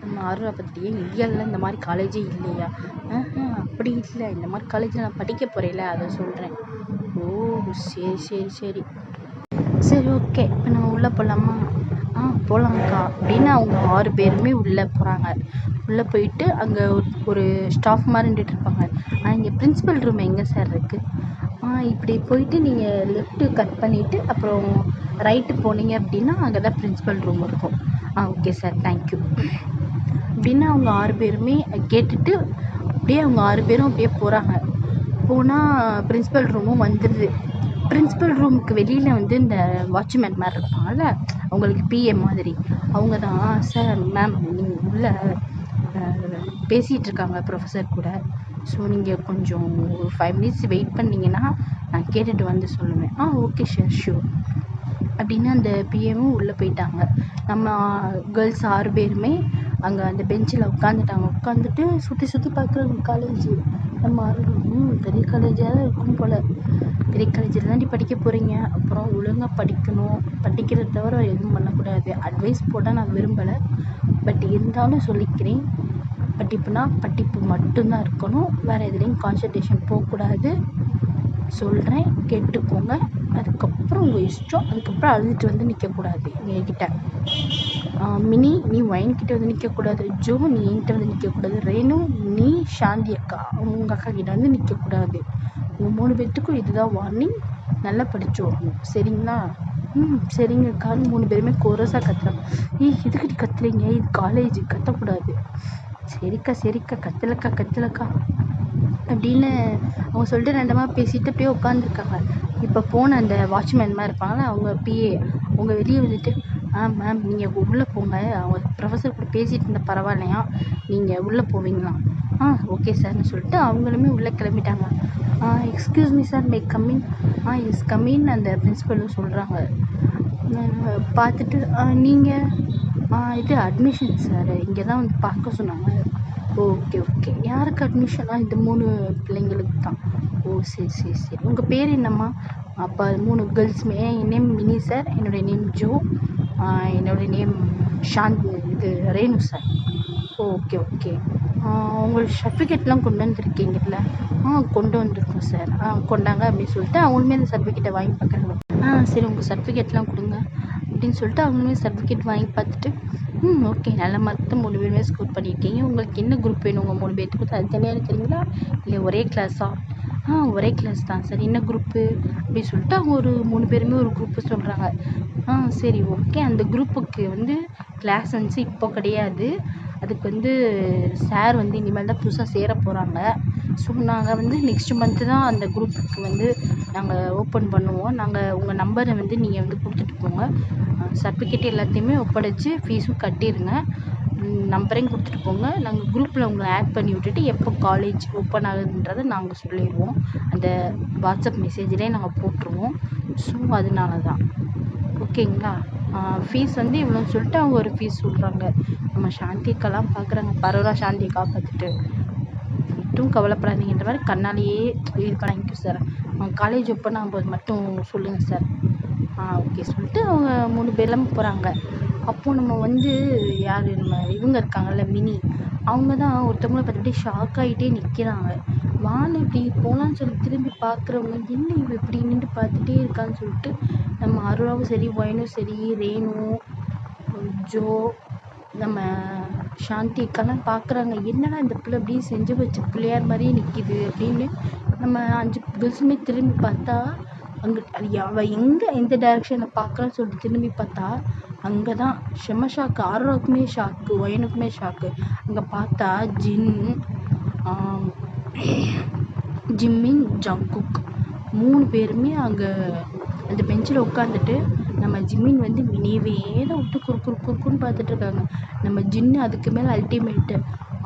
நம்ம அருளை பார்த்துட்டு, ஏன் இந்தியாவில் இந்த மாதிரி காலேஜே இல்லையா? அப்படி இல்லை, இந்த மாதிரி காலேஜில் நான் படிக்க போகிறேன்ல, அதை சொல்கிறேன். ஓ சரி ஓகே, இப்போ நம்ம உள்ளே போகலாமா? போகலாங்க்கா அப்படின்னு அவங்க 6 பேருமே உள்ளே போகிறாங்க. உள்ளே போயிட்டு அங்கே ஒரு ஸ்டாஃப் மாதிரி நின்றுட்டு இருப்பாங்க. இங்கே பிரின்ஸிபல் ரூம் எங்கே சார் இருக்குது? இப்படி போயிட்டு நீங்கள் லெஃப்ட்டு கட் பண்ணிவிட்டு அப்புறம் ரைட்டு போனீங்க அப்படின்னா அங்கே தான் பிரின்ஸிபல் ரூம் இருக்கும். ஓகே சார், தேங்க்யூ அப்படின்னு அவங்க 6 பேருமே கேட்டுட்டு அப்படியே அவங்க 6 பேரும் அப்படியே போகிறாங்க. போனால் பிரின்ஸிபல் ரூமும் வந்துடுது. பிரின்ஸிபல் ரூமுக்கு வெளியில் வந்து இந்த வாட்ச்மேன் மாதிரி இருப்பாங்கள்ல, அவங்களுக்கு பிஏ மாதிரி, அவங்க தான், சார் மேம் நீங்கள் உள்ளே பேசிகிட்டு இருக்காங்க ப்ரொஃபஸர் கூட, ஸோ நீங்கள் கொஞ்சம் ஒரு 5 மினிட்ஸ் வெயிட் பண்ணிங்கன்னா நான் கேட்டுட்டு வந்து சொல்லுவேன். ஓகே சார், ஷூர் அப்படின்னு அந்த பிஏவும் உள்ளே போயிட்டாங்க. நம்ம கேர்ள்ஸ் 6 பேருமே அங்கே அந்த பெஞ்சில் உட்காந்துட்டாங்க. உட்காந்துட்டு சுற்றி பார்க்குறாங்க காலேஜு. நம்ம பெரிய காலேஜாக தான் இருக்கும் போல். பெரிய காலேஜில் தாண்டி படிக்க போகிறீங்க, அப்புறம் ஒழுங்காக படிக்கணும், படிக்கிறத தவிர எதுவும் பண்ணக்கூடாது. அட்வைஸ் போட்டால் நான் விரும்பலை, பட் இருந்தாலும் சொல்லிக்கிறேன், படிப்பு மட்டும்தான் இருக்கணும், வேறு எதுலேயும் கான்சன்ட்ரேஷன் போகக்கூடாது. சொல்கிறேன், கேட்டுக்கோங்க. அதுக்கப்புறம் உங்கள் இஷ்டம். அதுக்கப்புறம் அழுதுட்டு வந்து நிற்கக்கூடாது என்கிட்ட. மினி, நீ ஒயின்கிட்ட வந்து நிற்கக்கூடாது. ஜோ, நீ என்கிட்ட வந்து நிற்கக்கூடாது. ரேணு, நீ சாந்தி அக்கா உங்கள் அக்கா கிட்ட வந்து நிற்கக்கூடாது. உங்கள் 3 பேர்த்துக்கும் இதுதான் வார்னிங். நல்லா படிச்சு வரணும், சரிங்களா? சரிங்க அக்கான்னு 3 பேருமே கோரஸாக கத்துறாங்க. எதுக்கிட்ட கத்துறீங்க? இது காலேஜ், கத்தக்கூடாது. சரிக்கா கத்தலக்கா அப்படின்னு அவங்க சொல்லிட்டு ரெண்டமாக பேசிட்டு அப்படியே உட்காந்துருக்காங்க. இப்போ போன அந்த வாட்ச்மேன் மாதிரி இருப்பாங்களே, அவங்க பிஏ, அவங்க வெளியே வந்துட்டு, மேம் நீங்கள் உள்ளே போங்க, அவங்க ப்ரொஃபஸர் கூட பேசிகிட்டு இருந்தால் பரவாயில்லையா, நீங்கள் உள்ளே போவீங்களா? ஓகே சார்னு சொல்லிட்டு அவங்களுமே உள்ளே கிளம்பிட்டாங்க. எக்ஸ்கியூஸ் மீ சார், மே கம்மின்? எஸ் கம்மின் அந்த பிரின்ஸிபலும் சொல்கிறாங்க. பார்த்துட்டு, நீங்கள் இது அட்மிஷன் சார், இங்கே தான் வந்து பார்க்க சொன்னாங்க. ஓகே யாருக்கு அட்மிஷன்? இந்த 3 பிள்ளைங்களுக்கு தான். சரி. உங்கள் பேர் என்னம்மா? அப்போ 3 கேர்ள்ஸுமே, என் நேம் மினி சார், என்னுடைய நேம் ஜோ, என்னுடைய name Renu sir. Okay okay. உங்கள் சர்டிஃபிகேட்லாம் கொண்டு வந்திருக்கீங்கல்ல? கொண்டு வந்திருக்கோம் சார். கொண்டாங்க அப்படின்னு சொல்லிட்டு அவங்களுமே அந்த சர்டிஃபிகேட்டை வாங்கி பார்க்குறாங்க. சரி உங்கள் சர்டிஃபிகேட்லாம் கொடுங்க அப்படின்னு சொல்லிட்டு அவங்களுமே சர்டிஃபிகேட் வாங்கி பார்த்துட்டு, ஓகே நல்ல மார்க் தான் 3 பேருமே ஸ்கோர் பண்ணியிருக்கீங்க. உங்களுக்கு என்ன குரூப் வேணும் உங்கள் 3 பேத்துக்கும் தனித்தனியாக இருக்கிறீங்களா இல்லை ஒரே கிளாஸா? ஒரே கிளாஸ் தான் சார். என்ன குரூப்பு அப்படின்னு சொல்லிட்டு அவங்க ஒரு 3 பேருமே ஒரு குரூப்பு சொல்கிறாங்க. சரி ஓகே. அந்த குரூப்புக்கு வந்து கிளாஸ் வந்து இப்போ கிடையாது. அதுக்கு வந்து சார் வந்து இனிமேல் தான் புதுசாக சேர போகிறாங்க. ஸோ நாங்கள் வந்து நெக்ஸ்ட் மந்த்து தான் அந்த குரூப்புக்கு வந்து நாங்கள் ஓப்பன் பண்ணுவோம். உங்கள் நம்பரை வந்து நீங்கள் வந்து கொடுத்துட்டு போங்க. சர்டிஃபிகேட் எல்லாத்தையுமே ஒப்படைச்சி ஃபீஸும் கட்டிடுங்க. நம்பரையும் கொடுத்துட்டு போங்க. நாங்கள் குரூப்பில் உங்களை ஆட் பண்ணி விட்டுட்டு எப்போ காலேஜ் ஓப்பன் ஆகுதுன்றதை நாங்கள் சொல்லிடுவோம். அந்த வாட்ஸ்அப் மெசேஜ்லேயே நாங்கள் போட்டுருவோம். ஸோ அதனால தான் ஓகேங்களா. ஃபீஸ் வந்து இவ்வளோன்னு சொல்லிட்டு அவங்க ஒரு ஃபீஸ் சொல்கிறாங்க. நம்ம சாந்திக்காலாம் பார்க்குறாங்க. பரவாயில்ல சாந்திக்கா பார்த்துட்டு மட்டும் கவலைப்படாதீங்கன்ற மாதிரி கண்ணாலேயே இது பண்ணிக்க சார். காலேஜ் ஓப்பன் ஆகும்போது மட்டும் சொல்லுங்கள் சார். ஓகே சொல்லிட்டு அவங்க 3 பேர்லாம் போகிறாங்க. அப்போது நம்ம வந்து யார் நம்ம இவங்க இருக்காங்கல்ல மினி, அவங்க தான் ஒருத்தவங்கள பார்த்துட்டு ஷாக் ஆகிட்டே நிற்கிறாங்க. வான்னு இப்படி போகலான்னு சொல்லி திரும்பி பார்க்குறவங்க என்ன இவ இப்படி நின்று பார்த்துட்டே இருக்கான்னு சொல்லிட்டு நம்ம அருளாவும் சரி ஒயனும் சரி ரேணு ஜோ நம்ம சாந்தி அக்காலாம் பார்க்குறாங்க. என்னடா இந்த பிள்ளை அப்படியே செஞ்சு வச்ச பிள்ளையார் மாதிரியே நிற்கிது அப்படின்னு. நம்ம 5 கேர்ள்ஸுமே திரும்பி பார்த்தா அங்கே அவள் எந்த டைரெக்ஷனில் பார்க்குறான்னு சொல்லிட்டு திரும்பி பார்த்தா அங்கே தான் செம்ம ஷாக்கு. ஆரோக்குமே ஷாக்கு, ஒயனுக்குமே ஷாக்கு. அங்கே பார்த்தா ஜிம்மின் ஜங்குக் 3 பேருமே அங்கே அந்த பெஞ்சில் உட்காந்துட்டு நம்ம ஜிம்மின் வந்து மினியவே தான் விட்டு குறுக்குன்னு பார்த்துட்டு இருக்காங்க. நம்ம ஜின்னு அதுக்கு மேலே அல்டிமேட்டு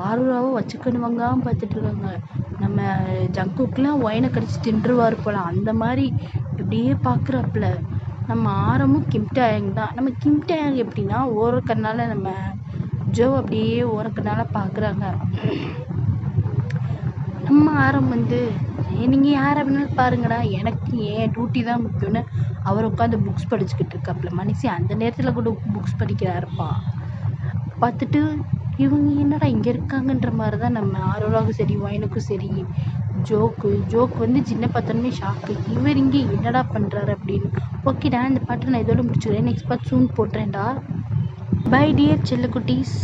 ஆரோராவை வச்சுக்கணுவாங்காம பார்த்துட்டு இருக்காங்க. நம்ம ஜங்குக்கெலாம் ஒயனை கடிச்சு தின்றுவார் போல அந்த மாதிரி இப்படியே பார்க்குறாப்புல. நம்ம ஆரமும் கிம்டாயங் தான். நம்ம கிம்டாயங் எப்படின்னா ஓரக்கண்ணால் நம்ம ஜோ அப்படியே ஓரக்கண்ணால் பார்க்குறாங்க. நம்ம ஆரம் வந்து நீங்கள் யாரை வேணாலும் பாருங்கடா, எனக்கு ஏன் டியூட்டி தான் முக்கியம்னு அவர் உட்காந்து புக்ஸ் படிச்சுக்கிட்டு இருக்காப்புல. மனுஷன் அந்த நேரத்தில் கூட புக்ஸ் படிக்கிறாருப்பா. பார்த்துட்டு இவங்க என்னடா இங்கே இருக்காங்கன்ற மாதிரி தான் நம்ம ஆரோராவுக்கும் சரி ஒயனுக்கும் சரி ஜோக்கு வந்து சின்ன பார்த்தோன்னே ஷாக்கு. இவர் இங்கே என்னடா பண்ணுறாரு அப்படின்னு. ஓகேடா இந்த பாட்டை நான் இதோட முடிச்சுக்கிறேன். நெக்ஸ்ட் பார்ட் சூன் போட்டுறேன்டா. Bye dear செல்லக்குட்டீஸ்.